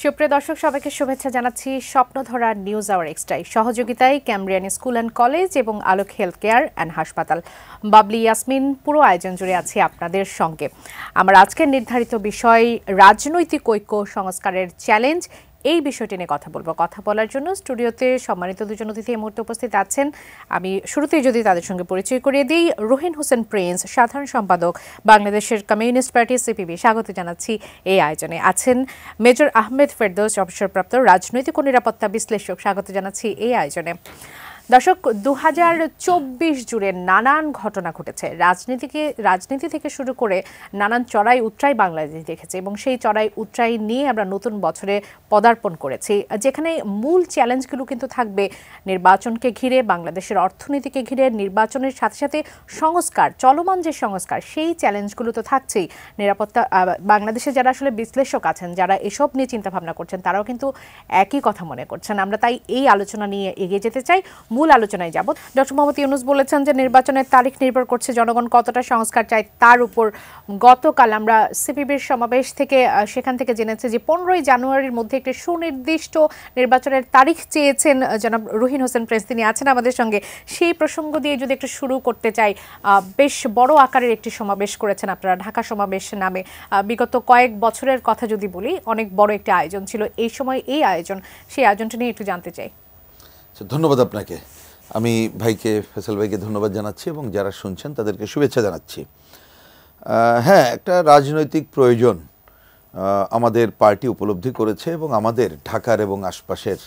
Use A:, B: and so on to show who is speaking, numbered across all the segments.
A: সুপ্রিয় দর্শক সবাইকে শুভেচ্ছা জানাচ্ছি স্বপ্নধরা নিউজ আওয়ার এক্সট্রায় সহযোগিতায় ক্যামব্রিয়ান স্কুল অ্যান্ড কলেজ এবং আলোক হেলথ কেয়ার অ্যান্ড হাসপাতাল। বাবলি ইয়াসমিন পুরো আয়োজন জুড়ে আছি আপনাদের সঙ্গে। আমার আজকের নির্ধারিত বিষয় রাজনৈতিক ঐক্য সংস্কারের চ্যালেঞ্জ, এই বিষয়টি নিয়ে কথা বলবো। কথা বলার জন্য স্টুডিওতে সম্মানিত দুজন অতিথি এই মুহূর্তে উপস্থিত আছেন। আমি শুরুতেই যদি তাদের সঙ্গে পরিচয় করিয়ে দিই, রহিন হোসেন প্রিন্স, সাধারণ সম্পাদক, বাংলাদেশের কমিউনিস্ট পার্টি সিপিবি, স্বাগত জানাচ্ছি এই আয়োজনে। আছেন মেজর আহমেদ ফেরদৌস, অবসরপ্রাপ্ত রাজনৈতিক ও নিরাপত্তা বিশ্লেষক, স্বাগত জানাচ্ছি এই আয়োজনে। দর্শক, 2024 জুড়ে নানান ঘটনা ঘটেছে। রাজনীতি থেকে শুরু করে নানান চড়াই উতরাই বাংলাদেশ দেখেছে এবং সেই চড়াই উতরাই নিয়ে আমরা নতুন বছরে পদার্পণ করেছি, যেখানে মূল চ্যালেঞ্জগুলো কিন্তু থাকবে নির্বাচনকে ঘিরে, বাংলাদেশের অর্থনীতিকে ঘিরে, নির্বাচনের সাথে সাথে সংস্কার, চলমান যে সংস্কার, সেই চ্যালেঞ্জগুলো তো থাকছেই। নিরাপত্তা, বাংলাদেশে যারা আসলে বিশ্লেষক আছেন, যারা এসব নিয়ে চিন্তাভাবনা করছেন, তারাও কিন্তু একই কথা মনে করছেন। আমরা তাই এই আলোচনা নিয়ে এগিয়ে যেতে চাই। মূল আলোচনায় যাব। ডক্টর মোহাম্মদ ইউনূস বলেছেন যে নির্বাচনের তারিখ নির্ভর করছে জনগণ কতটা সংস্কার চায় তার উপর। গতকাল আমরা সিপিবির সমাবেশ থেকে সেখান থেকে জেনেছি যে 15ই জানুয়ারির মধ্যে একটি সুনির্দিষ্ট নির্বাচনের তারিখ চেয়েছেন জনাব রহিন হোসেন প্রিন্স, তিনি আছেন আমাদের সঙ্গে। সেই প্রসঙ্গ দিয়ে যদি একটু শুরু করতে চাই, বেশ বড় আকারের একটি সমাবেশ করেছেন আপনারা, ঢাকা সমাবেশ নামে। বিগত কয়েক বছরের কথা যদি বলি, অনেক বড় একটি আয়োজন ছিল। এই সময় এই আয়োজন, সেই আয়োজনটা নিয়ে একটু জানতে চাই।
B: ধন্যবাদ আপনাকে। আমি ভাইকে, ফেসাল ভাইকে ধন্যবাদ জানাচ্ছি এবং যারা শুনছেন তাদেরকে শুভেচ্ছা জানাচ্ছি। হ্যাঁ, একটা রাজনৈতিক প্রয়োজন আমাদের পার্টি উপলব্ধি করেছে এবং আমাদের ঢাকার এবং আশপাশের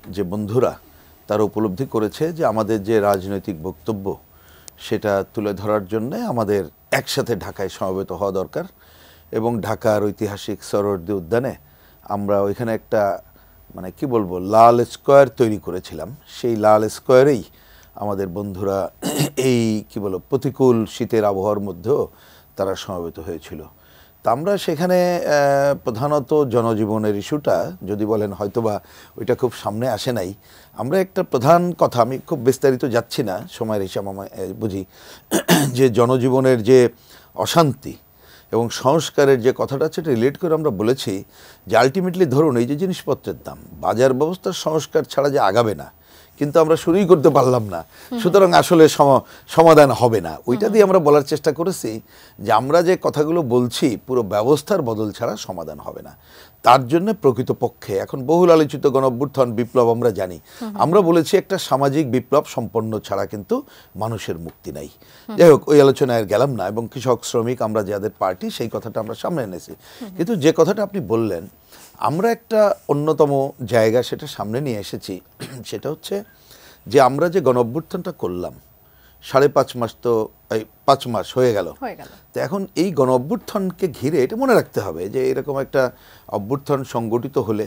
B: যে বন্ধুরা তারা উপলব্ধি করেছে যে আমাদের যে রাজনৈতিক বক্তব্য সেটা তুলে ধরার জন্যে আমাদের একসাথে ঢাকায় সমবেত হওয়া দরকার। এবং ঢাকার ঐতিহাসিক সরোয়ার্দী উদ্যানে আমরা ওইখানে একটা কি বলবো, লাল স্কোয়ার তৈরি করেছিলাম। সেই লাল স্কোয়ারেই আমাদের বন্ধুরা এই প্রতিকূল শীতের আবহাওয়ার মধ্যেও তারা সমবেত হয়েছিল। তা আমরা সেখানে প্রধানত জনজীবনের ইস্যুটা যদি বলেন হয়তোবা ওইটা খুব সামনে আসে নাই। আমরা একটা প্রধান কথা, আমি খুব বিস্তারিত যাচ্ছি না, সময়ের হিসাব বুঝি, যে জনজীবনের যে অশান্তি এবং সংস্কারের যে কথাটা সেটা রিলেট করে আমরা বলেছি যে আলটিমেটলি ধরুন এই যে জিনিসপত্রের দাম, বাজার ব্যবস্থার সংস্কার ছাড়া যে আগাবে না, কিন্তু আমরা শুরুই করতে পারলাম না, সুতরাং আসলে সমাধান হবে না। ওইটা দিয়ে আমরা বলার চেষ্টা করেছি যে আমরা যে কথাগুলো বলছি পুরো ব্যবস্থার বদল ছাড়া সমাধান হবে না। তার জন্য প্রকৃতপক্ষে এখন বহুল আলোচিত গণঅভ্যুত্থান বিপ্লব আমরা জানি, আমরা বলেছি একটা সামাজিক বিপ্লব সম্পন্ন ছাড়া কিন্তু মানুষের মুক্তি নাই। যাই হোক, ওই আলোচনায় আর গেলাম না। এবং কৃষক শ্রমিক আমরা যাদের পার্টি, সেই কথাটা আমরা সামনে এনেছি। কিন্তু যে কথাটা আপনি বললেন, আমরা একটা অন্যতম জায়গা সেটা সামনে নিয়ে এসেছি, সেটা হচ্ছে যে আমরা যে গণঅভ্যুত্থানটা করলাম 5.5 মাস, তো এই 5 মাস হয়ে গেল। তো এখন এই গণঅভ্যুত্থানকে ঘিরে এটা মনে রাখতে হবে যে এরকম একটা অভ্যুত্থান সংগঠিত হলে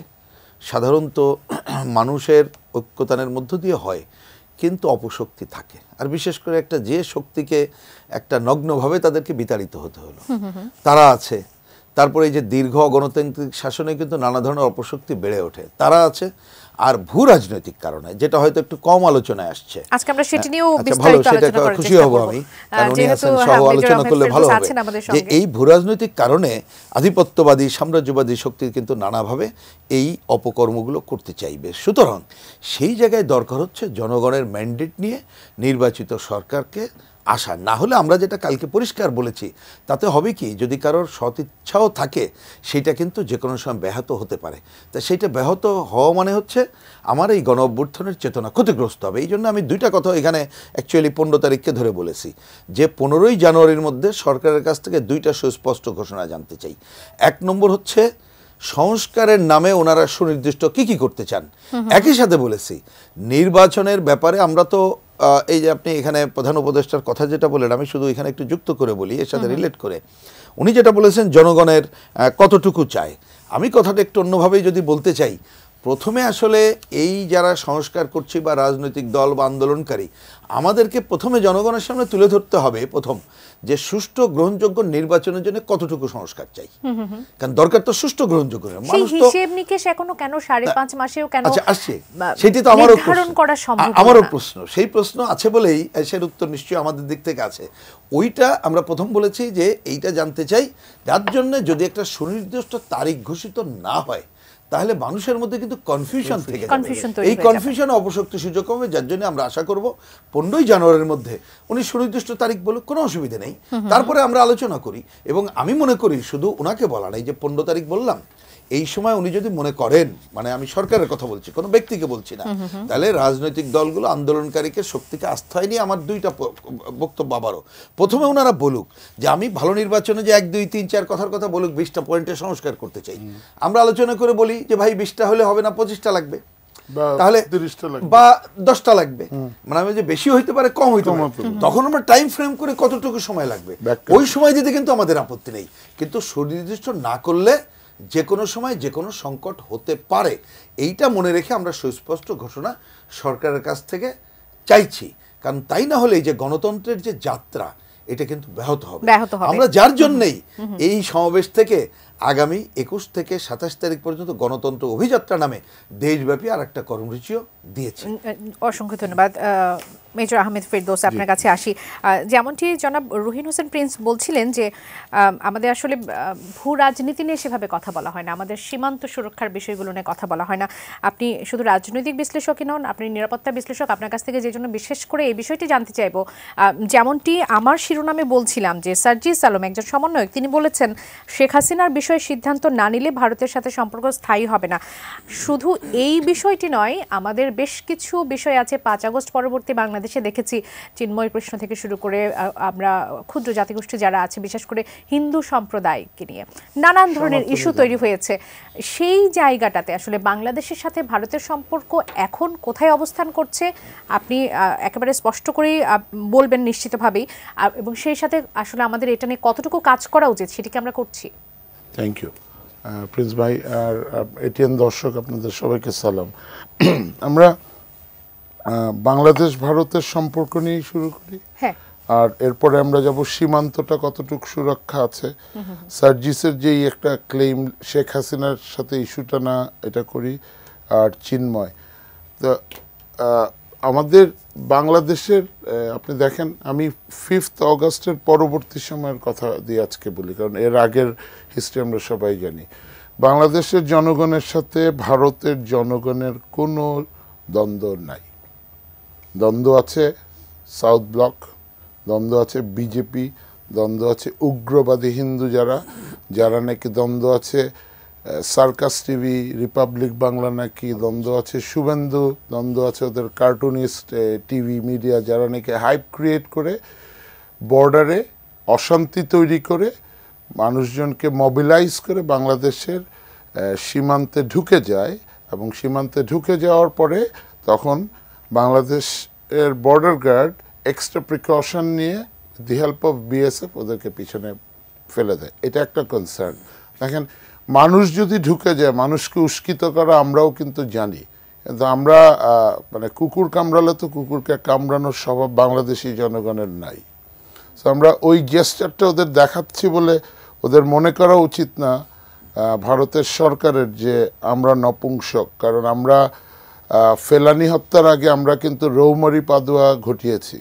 B: সাধারণত মানুষের ঐক্যতানের মধ্য দিয়ে হয়, কিন্তু অপশক্তি থাকে। আর বিশেষ করে একটা যে শক্তিকে একটা নগ্নভাবে তাদেরকে বিতাড়িত হতে হলো, তারা আছে। তারপরে এই যে দীর্ঘ গণতান্ত্রিক শাসনে কিন্তু নানা ধরনের অপশক্তি বেড়ে ওঠে, তারা আছে। আর ভূ রাজনৈতিক কারণে, যেটা হয়তো একটু কম আলোচনায় আসছে,
A: আজকে আমরা সেটা নিয়েও বিস্তারিত আলোচনা করার
B: খুশি হব আমি, কারণ উনি আছেন, সহ আলোচনা করলে ভালো হবে যে এই ভূ রাজনৈতিক কারণে আধিপত্যবাদী সাম্রাজ্যবাদী শক্তি কিন্তু নানাভাবে এই অপকর্মগুলো করতে চাইবে। সুতরাং সেই জায়গায় দরকার হচ্ছে জনগণের ম্যান্ডেট নিয়ে নির্বাচিত সরকারকে আসা। না হলে আমরা যেটা কালকে পরিষ্কার বলেছি, তাতে হবে কি, যদি কারোর সদিচ্ছাও থাকে সেটা কিন্তু যে কোনো সময় ব্যাহত হতে পারে। তা সেইটা ব্যাহত হওয়া মানে হচ্ছে আমার এই গণ অভ্যুত্থানের চেতনা ক্ষতিগ্রস্ত হবে। এই জন্য আমি দুইটা কথা এখানে অ্যাকচুয়ালি 15 তারিখকে ধরে বলেছি যে 15ই জানুয়ারির মধ্যে সরকারের কাছ থেকে দুইটা সুস্পষ্ট ঘোষণা জানতে চাই। 1 নম্বর হচ্ছে সংস্কারের নামে ওনারা সুনির্দিষ্ট কি করতে চান। একই সাথে বলেছি নির্বাচনের ব্যাপারে আমরা তো এই যে আপনি এখানে প্রধান উপদেষ্টার কথা যেটা বলেন, আমি শুধু এখানে একটু যুক্ত করে বলি এর সাথে রিলেট করে। উনি যেটা বলেছেন জনগণের কতটুকু চায়, আমি কথাটা একটু অন্যভাবেই যদি বলতে চাই, প্রথমে আসলে এই যারা সংস্কার করছে বা রাজনৈতিক দল বা আন্দোলনকারী, আমাদেরকে প্রথমে জনগণের সামনে তুলে ধরতে হবে প্রথম যে সুষ্ঠু গ্রহণযোগ্য নির্বাচনের জন্য কতটুকু সংস্কার চাই। কারণ দরকার তো সুষ্ঠু গ্রহণযোগ্য, মানুষ তো
A: হিসেব নিকেশ এখনো কেন 5.5 মাসেও কেন
B: আসছে, সেটি তো আমারও
A: নির্ধারণ করা সম্ভব না।
B: আমারও প্রশ্ন, সেই প্রশ্ন আছে বলেই এর উত্তর নিশ্চয়ই আমাদের দিক থেকে আছে। ওইটা আমরা প্রথম বলেছি যে এইটা জানতে চাই, যার জন্য যদি একটা সুনির্দিষ্ট তারিখ ঘোষিত না হয় তাহলে মানুষের মধ্যে কিন্তু কনফিউশন থেকে যাবে। এই কনফিউশন অপশক্তি সুযোগ হবে, যার জন্য আমরা আশা করব 15ই জানুয়ারির মধ্যে উনি সুনির্দিষ্ট তারিখ বলুক, কোনো অসুবিধা নেই, তারপরে আমরা আলোচনা করি। এবং আমি মনে করি শুধু ওনাকে বলা নাই যে 15 তারিখ বললাম, এই সময় উনি যদি মনে করেন, মানে আমি সরকারের কথা বলছি, কোনো ব্যক্তিকে বলছি না, তাহলে রাজনৈতিক দলগুলো আন্দোলনকারীকে শক্তিকে আস্থায় নিয়ে আমার দুইটা বক্তব্য আবারও। প্রথমে ওনারা বলুক যে আমি ভালো নির্বাচনে যে 1, 2, 3, 4 কথার কথা বলুক, 20টা পয়েন্টে সংস্কার করতে চাই। আমরা আলোচনা করে বলি যে ভাই 20টা হলে হবে না, 25টা লাগবে, তাহলে 30টা লাগবে বা 10টা লাগবে, মানে আমি যে বেশি হইতে পারে কম হইতে পারে, তখন আমরা টাইম ফ্রেম করে কতটুকু সময় লাগবে ওই সময় দিতে কিন্তু আমাদের আপত্তি নেই। কিন্তু সুনির্দিষ্ট না করলে যে কোনো সময় যে কোনো সংকট হতে পারে, এইটা মনে রেখে আমরা সুস্পষ্ট ঘোষণা সরকারের কাছ থেকে চাইছি। কারণ তাই না হলে এই যে গণতন্ত্রের যে যাত্রা, এটা কিন্তু ব্যাহত হবে। আমরা যার জন্যই এই সমাবেশ থেকে আগামী 21 থেকে 27 তারিখ পর্যন্ত গণতন্ত্র অভিযাত্রা নামে দেশব্যাপী আর একটা কর্মসূচিও দিয়েছি।
A: অসংখ্য ধন্যবাদ মেজর আহমেদ ফেরদৌস, আপনার কাছে আসি। যেমনটি জনাব রুহিন হোসেন প্রিন্স বলছিলেন যে আমাদের আসলে ভূ রাজনীতি নিয়ে সেভাবে কথা বলা হয় না, আমাদের সীমান্ত সুরক্ষার বিষয়গুলো নিয়ে কথা বলা হয় না। আপনি শুধু রাজনৈতিক বিশ্লেষকই নন, আপনি নিরাপত্তা বিশ্লেষক। আপনার কাছ থেকে যে জন্য বিশেষ করে এই বিষয়টি জানতে চাইব, যেমনটি আমার শিরোনামে বলছিলাম যে সার্জিস আলম একজন সমন্বয়ক, তিনি বলেছেন শেখ হাসিনার বিষয়ে সিদ্ধান্ত না নিলে ভারতের সাথে সম্পর্ক স্থায়ী হবে না। শুধু এই বিষয়টি নয়, আমাদের বেশ কিছু বিষয় আছে। 5 আগস্ট পরবর্তী বাংলাদেশে দেখেছি চিন্ময় প্রশ্ন থেকে শুরু করে আমরা ক্ষুদ্র জাতিগোষ্ঠী যারা আছে, বিশেষ করে হিন্দু সম্প্রদায়কে নিয়ে নানান ধরনের ইস্যু তৈরি হয়েছে। সেই জায়গাটাতে আসলে বাংলাদেশের সাথে ভারতের সম্পর্ক এখন কোথায় অবস্থান করছে আপনি একেবারে স্পষ্ট করেই বলবেন নিশ্চিতভাবেই, এবং সেই সাথে আসলে আমাদের এটা নিয়ে কতটুকু কাজ করা উচিত সেটিকে আমরা করছি।
C: থ্যাংক ইউ প্রিন্স ভাই আর এটিএন দর্শক, আপনাদের সবাইকে সালাম। আমরা বাংলাদেশ ভারতের সম্পর্ক নিয়ে শুরু করি, আর এরপরে আমরা যাব সীমান্তটা কতটুকু সুরক্ষা আছে। সার্জিসের যেই একটা ক্লেম শেখ হাসিনার সাথে ইস্যুটা না, এটা করি। আর চিন্ময়, তো আমাদের বাংলাদেশের আপনি দেখেন, আমি 5 অগাস্টের পরবর্তী সময়ের কথা দিয়ে আজকে বলি, কারণ এর আগের হিস্ট্রি আমরা সবাই জানি। বাংলাদেশের জনগণের সাথে ভারতের জনগণের কোনো দ্বন্দ্ব নাই। দ্বন্দ্ব আছে সাউথ ব্লক, দ্বন্দ্ব আছে বিজেপি, দ্বন্দ্ব আছে উগ্রবাদী হিন্দু যারা নাকি, দ্বন্দ্ব আছে সার্কাস টিভি, রিপাবলিক বাংলা নাকি, দ্বন্দ্ব আছে শুভেন্দু, দ্বন্দ্ব আছে ওদের কার্টুনিস্ট টিভি মিডিয়া যারা নাকি হাইপ ক্রিয়েট করে বর্ডারে অশান্তি তৈরি করে মানুষজনকে মোবিলাইজ করে বাংলাদেশের সীমান্তে ঢুকে যায়। এবং সীমান্তে ঢুকে যাওয়ার পরে তখন বাংলাদেশের বর্ডার গার্ড এক্সট্রা প্রিকশন নিয়ে দি হেল্প অফ বিএসএফ ওদেরকে পিছনে ফেলে দেয়। এটা একটা কনসার্ন। দেখেন, মানুষ যদি ঢুকে যায়, মানুষকে উস্কিত করা আমরাও কিন্তু জানি, কিন্তু আমরা মানে কুকুর কামড়ালে তো কুকুরকে কামড়ানোর স্বভাব বাংলাদেশি জনগণের নাই। তো আমরা ওই জেস্টারটা ওদের দেখাচ্ছি বলে ওদের মনে করা উচিত না ভারতের সরকারের যে আমরা নপুংসক। কারণ আমরা ফেলানি হত্যার আগে আমরা কিন্তু রৌমারি পাদুয়া ঘটিয়েছি।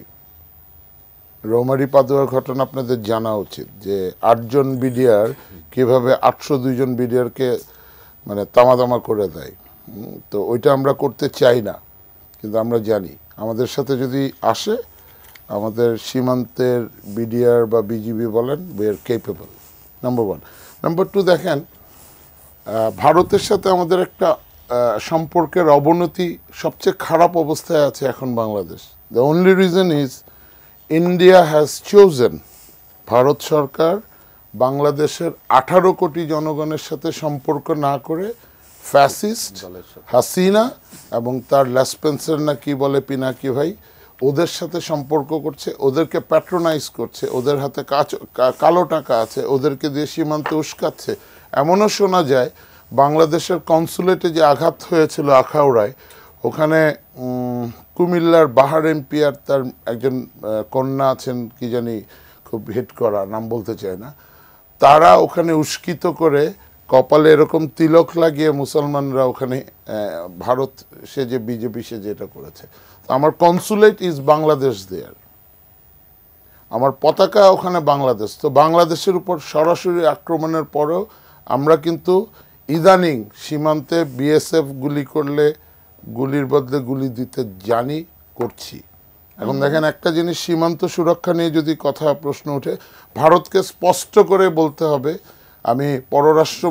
C: রৌমারি পাদুয়ার ঘটনা আপনাদের জানা উচিত, যে 8 জন বিডিআর কীভাবে 802 জন বিডিআরকে মানে তামাতামা করে দেয়। তো ওইটা আমরা করতে চাই না, কিন্তু আমরা জানি আমাদের সাথে যদি আসে, আমাদের সীমান্তের বিডিআর বা বিজিবি বলেন, we are capable, number 1। Number 2, দেখেন ভারতের সাথে আমাদের একটা সম্পর্কের অবনতি, সবচেয়ে খারাপ অবস্থায় আছে এখন Bangladesh. The only reason is India has chosen, Bharat সরকার বাংলাদেশের 18 কোটি জনগণের সাথে সম্পর্ক না করে ফ্যাসিস্ট হাসিনা এবং তার লেসপেন্সার না কি বলে পিনাকি ভাই, ওদের সাথে সম্পর্ক করছে, ওদেরকে প্যাট্রোনাইজ করছে, ওদের হাতে কালো টাকা আছে, ওদেরকে দিয়ে সীমান্তে উস্কাচ্ছে। এমনও শোনা যায় বাংলাদেশের কনসুলেটে যে আঘাত হয়েছিল আখাউড়ায়, ওখানে কুমিল্লার বাহার এমপি আর তার একজন কন্যা আছেন, কি জানি খুব হিট করা, নাম বলতে চায় না, তারা ওখানে উস্কিত করে কপালে এরকম তিলক লাগিয়ে মুসলমানরা ওখানে ভারত সেজে বিজেপি সেজে এটা করেছে। আমার কনসুলেট ইজ বাংলাদেশ দেয়ার, আমার পতাকা ওখানে বাংলাদেশ। তো বাংলাদেশের উপর সরাসরি আক্রমণের পরেও আমরা কিন্তু ইদানিং সীমান্তে বিএসএফ গুলি করলে গুলির বদলে গুলি দিতে জানি, করছি। এখন দেখেন একটা জিনিস, সীমান্ত সুরক্ষা নিয়ে যদি কথা প্রশ্ন ওঠে, ভারতকে স্পষ্ট করে বলতে হবে, আমি পররাষ্ট্র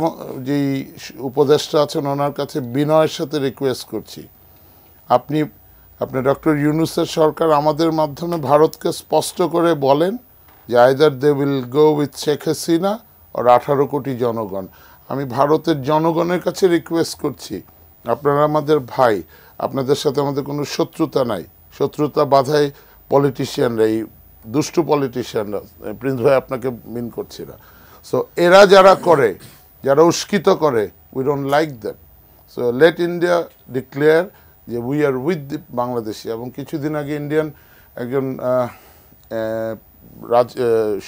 C: যেই উপদেষ্টা আছেন ওনার কাছে বিনয়ের সাথে রিকোয়েস্ট করছি, আপনি ডক্টর ইউনূসের সরকার আমাদের মাধ্যমে ভারতকে স্পষ্ট করে বলেন যে either they will go with Sheikh Hasina আর 18 কোটি জনগণ। আমি ভারতের জনগণের কাছে রিকোয়েস্ট করছি, আপনারা আমাদের ভাই, আপনাদের সাথে আমাদের কোনো শত্রুতা নাই, শত্রুতা বাধায় পলিটিশিয়ানরা, এই দুষ্টু পলিটিশিয়ানরা, প্রিন্স ভাই আপনাকে মিন করছি না। সো এরা যারা করে, যারা উস্কিত করে, we don't like them. So let India declare যে we are with the Bangladeshi. এবং কিছুদিন আগে ইন্ডিয়ান একজন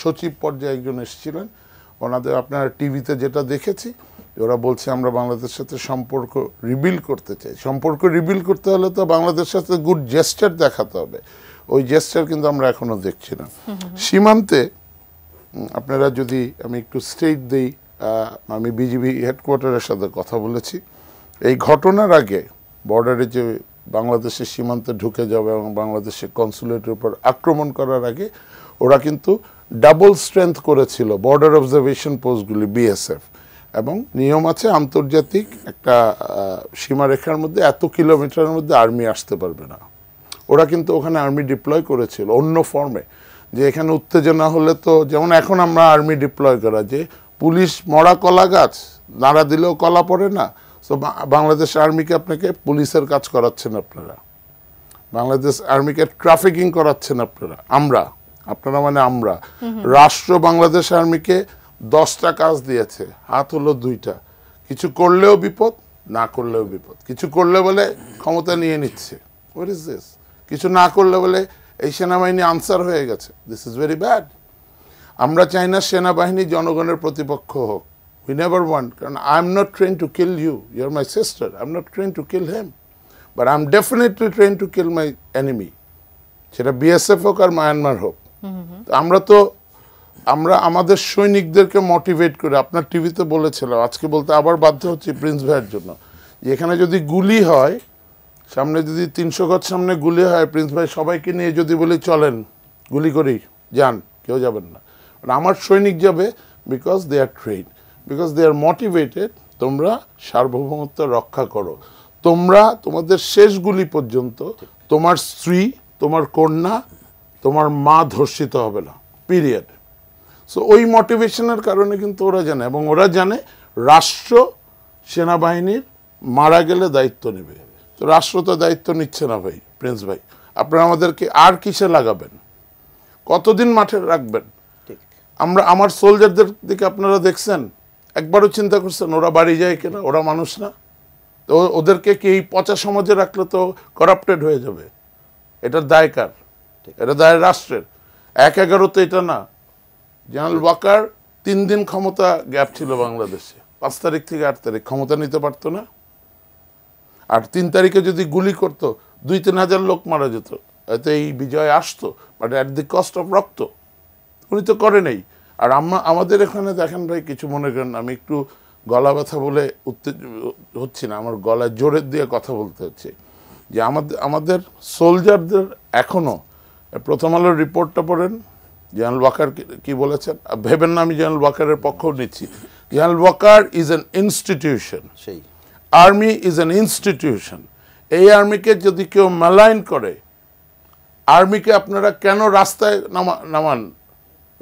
C: সচিব পর্যায়ে একজন এসেছিলেন, ওনাদের আপনারা টিভিতে যেটা দেখেছি, ওরা বলছে আমরা বাংলাদেশের সাথে সম্পর্ক রিবিল্ড করতে চাই। সম্পর্ক রিবিল্ড করতে হলে তো বাংলাদেশের সাথে গুড জেস্টার দেখাতে হবে, ওই জেস্টার কিন্তু আমরা এখনো দেখছি না। সীমান্তে আপনারা যদি আমি একটু স্টেট দিই, আমি বিজিবি হেডকোয়ার্টারের সাথে কথা বলেছি, এই ঘটনার আগে বর্ডারে যে বাংলাদেশের সীমান্তে ঢুকে যাবে এবং বাংলাদেশের কনসুলেটের উপর আক্রমণ করার আগে ওরা কিন্তু ডাবল স্ট্রেংথ করেছিল বর্ডার অবজারভেশন পোস্টগুলি, বিএসএফ। এবং নিয়ম আছে, আন্তর্জাতিক একটা সীমারেখার মধ্যে এত কিলোমিটারের মধ্যে আর্মি আসতে পারবে না। ওরা কিন্তু ওখানে আর্মি ডিপ্লয় করেছিল অন্য ফর্মে, যে এখানে উত্তেজনা হলে তো, যেমন এখন আমরা আর্মি ডিপ্লয় করা, যে পুলিশ মরা কলা গাছ নাড়া দিলেও কলা পড়ে না। সো বাংলাদেশ আর্মিকে আপনাকে পুলিশের কাজ করাচ্ছেন আপনারা, বাংলাদেশ আর্মিকে ট্রাফিকিং করাচ্ছেন আপনারা, আপনারা মানে আমরা। রাষ্ট্র বাংলাদেশ আর্মিকে 10টা কাজ দিয়েছে, হাত হলো 2টা, কিছু করলেও বিপদ, না করলেও বিপদ। কিছু করলে বলে ক্ষমতা নিয়ে নিচ্ছে, হোয়াট ইজ দিস? কিছু না করলে বলে এই সেনাবাহিনী আনসার হয়ে গেছে, দিস ইজ ভেরি ব্যাড। আমরা চাই না সেনাবাহিনী জনগণের প্রতিপক্ষ হোক, we never want, কারণ I am not trained to kill you, you are my sister, I am not trained to kill him, but I am definitely trained to kill my enemy, সেটা BSF হোক আর Myanmar হোক। আমরা আমাদের সৈনিকদেরকে motivate করে, আপনার টিভিতে বলেছিলাম, আজকে বলতে আবার বাধ্য হচ্ছি প্রিন্স ভাইয়ের জন্য, যে এখানে যদি গুলি হয়, সামনে যদি 300 গজ সামনে গুলি হয়, প্রিন্স ভাই সবাইকে নিয়ে যদি বলি চলেন গুলি করি, যান, কেউ যাবেন না। আমার সৈনিক যাবে, because they are trained, because they are motivated. তোমরা সার্বভৌমত্ব রক্ষা করো, তোমরা তোমাদের শেষ গুলি পর্যন্ত তোমার স্ত্রী, তোমার কন্যা, তোমার মা ধর্ষিত হবে না, পিরিয়ড। সো ওই মোটিভেশনের কারণে কিন্তু ওরা জানে, এবং ওরা জানে রাষ্ট্র সেনাবাহিনীর মারা গেলে দায়িত্ব নেবে। তো রাষ্ট্র তো দায়িত্ব নিচ্ছে না ভাই, প্রিন্স ভাই, আপনারা আমাদেরকে আর কিসে লাগাবেন, কতদিন মাঠে রাখবেন? আমার সোলজারদের দিকে আপনারা দেখছেন, একবারও চিন্তা করছেন ওরা বাড়ি যায় কিনা? ওরা মানুষ না? তো ওদেরকে কি এই পচা সমাজে রাখলে তো করাপ্টেড হয়ে যাবে। এটার দায় কার? এটা দায় রাষ্ট্রের। 1/11 তো এটা না। জেনারেল ওয়াকার 3 দিন ক্ষমতা গ্যাপ ছিল বাংলাদেশে, 5 তারিখ থেকে 8 তারিখ ক্ষমতা নিতে পারতো না? আর 3 তারিখে যদি গুলি করতো 2-3 হাজার লোক মারা যেত, এতে এই বিজয় আসতো, but at the cost of রক্ত। উনি তো করে নেই। আর আমাদের এখানে দেখেন ভাই, কিছু মনে করেন, আমি একটু গলা ব্যথা বলে হচ্ছি না, আমার গলায় জোরের দিয়ে কথা বলতে হচ্ছে, যে আমাদের সোলজারদের এখনও, প্রথম আলোর রিপোর্টটা পড়েন, জেনারেল ওয়াকার কি বলেছেন, ভেবেন না আমি জেনারেল ওয়াকারের পক্ষও নিচ্ছি। General Waker is an institution, সেই আর্মি ইজ অ্যান ইনস্টিটিউশন। এই আর্মিকে যদি কেউ মেলাইন করে, আর্মিকে আপনারা কেন রাস্তায় নামান,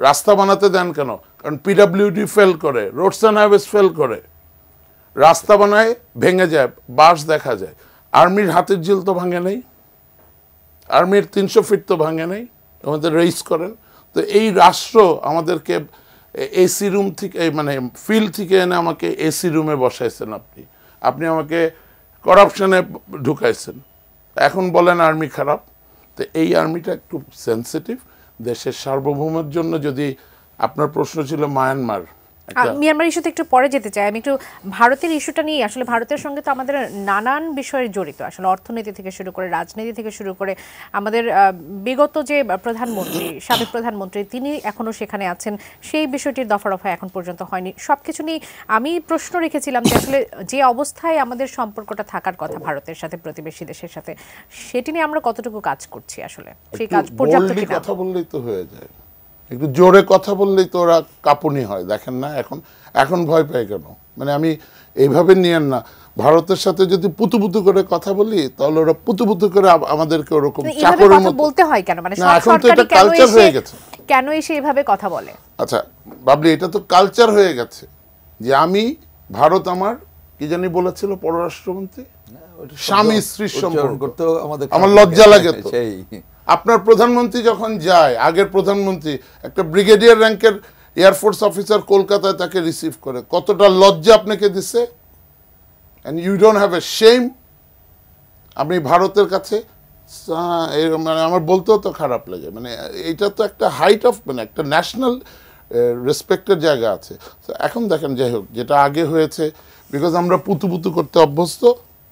C: রাস্তা বানাতে দেন কেন? কারণ পিডাব্লিউডি ফেল করে, রোডস অ্যান্ড হাইওয়েজ ফেল করে, রাস্তা বানায় ভেঙে যায়, বাস দেখা যায়। আর্মির হাতের ঝিল তো ভাঙে নেই, আর্মির 300 ফিট তো ভাঙে নেই, আমাদের রেস করেন। তো এই রাষ্ট্র আমাদেরকে এসি রুম থেকে মানে ফিল্ড থেকে এনে আমাকে এসি রুমে বসাইছেন, আপনি আমাকে করাপশনে ঢুকাইছেন, এখন বলেন আর্মি খারাপ। তো এই আর্মিটা একটু সেন্সিটিভ, দেশের সার্বভৌমের জন্য। যদি আপনার প্রশ্ন ছিল মায়ানমার,
A: মিয়ানমার ইস্যুতে একটু পরে যেতে চাই আমি, একটু ভারতের ইস্যুটা নিয়ে। আসলে ভারতের সঙ্গে তো আমাদের নানান বিষয়ে জড়িত, আসলে অর্থনীতি থেকে শুরু করে রাজনীতি থেকে শুরু করে আমাদের বিগত যে প্রধানমন্ত্রী, সাবেক প্রধানমন্ত্রী, তিনি এখনো সেখানে আছেন, সেই বিষয়টির দফা রফা এখন পর্যন্ত হয়নি। সবকিছু নিয়ে আমি প্রশ্ন রেখেছিলাম যে আসলে যে অবস্থায় আমাদের সম্পর্কটা থাকার কথা ভারতের সাথে, প্রতিবেশী দেশের সাথে, সেটি নিয়ে আমরা কতটুকু কাজ করছি, আসলে সেই কাজ পর্যাপ্ত কিনা।
C: কথা বললেই তো হয়ে যায়, একটু জোরে কথা বললেই তো ওরা কাঁপুনি হয়, দেখেন না এখন ভয় পায় কেন? মানে আমি এইভাবে নিয়েন না, ভারতের সাথে যদি পুতুপুতু করে কথা বলি তাহলে ওরা পুতুপুতু করে আমাদেরকে ওরকম চাকরের মতো
A: বলতে হয় কেন? মানে
C: এখন তো এটা কালচার হয়ে গেছে,
A: কেন এসে এভাবে কথা বলে?
C: আচ্ছা বাবলি, এটা তো কালচার হয়ে গেছে যে আমি ভারত আমার কি জানি বলেছিল পররাষ্ট্রমন্ত্রী, স্বামী স্ত্রীর সম্পর্ক, আমার লজ্জা লাগে তো। আপনার প্রধানমন্ত্রী যখন যায়, আগের প্রধানমন্ত্রী একটা ব্রিগেডিয়ার র্যাঙ্কের এয়ারফোর্স অফিসার কলকাতায় তাকে রিসিভ করে, কতটা লজ্জা আপনাকে দিছে? And you don't have a shame. আপনি ভারতের কাছে মানে আমার বলতেও তো খারাপ লাগে, মানে এটা তো একটা হাইট অফ, মানে একটা ন্যাশনাল রেসপেক্টের জায়গা আছে। এখন দেখেন, যাই হোক, যেটা আগে হয়েছে, বিকজ আমরা পুতুপুতু করতে অভ্যস্ত,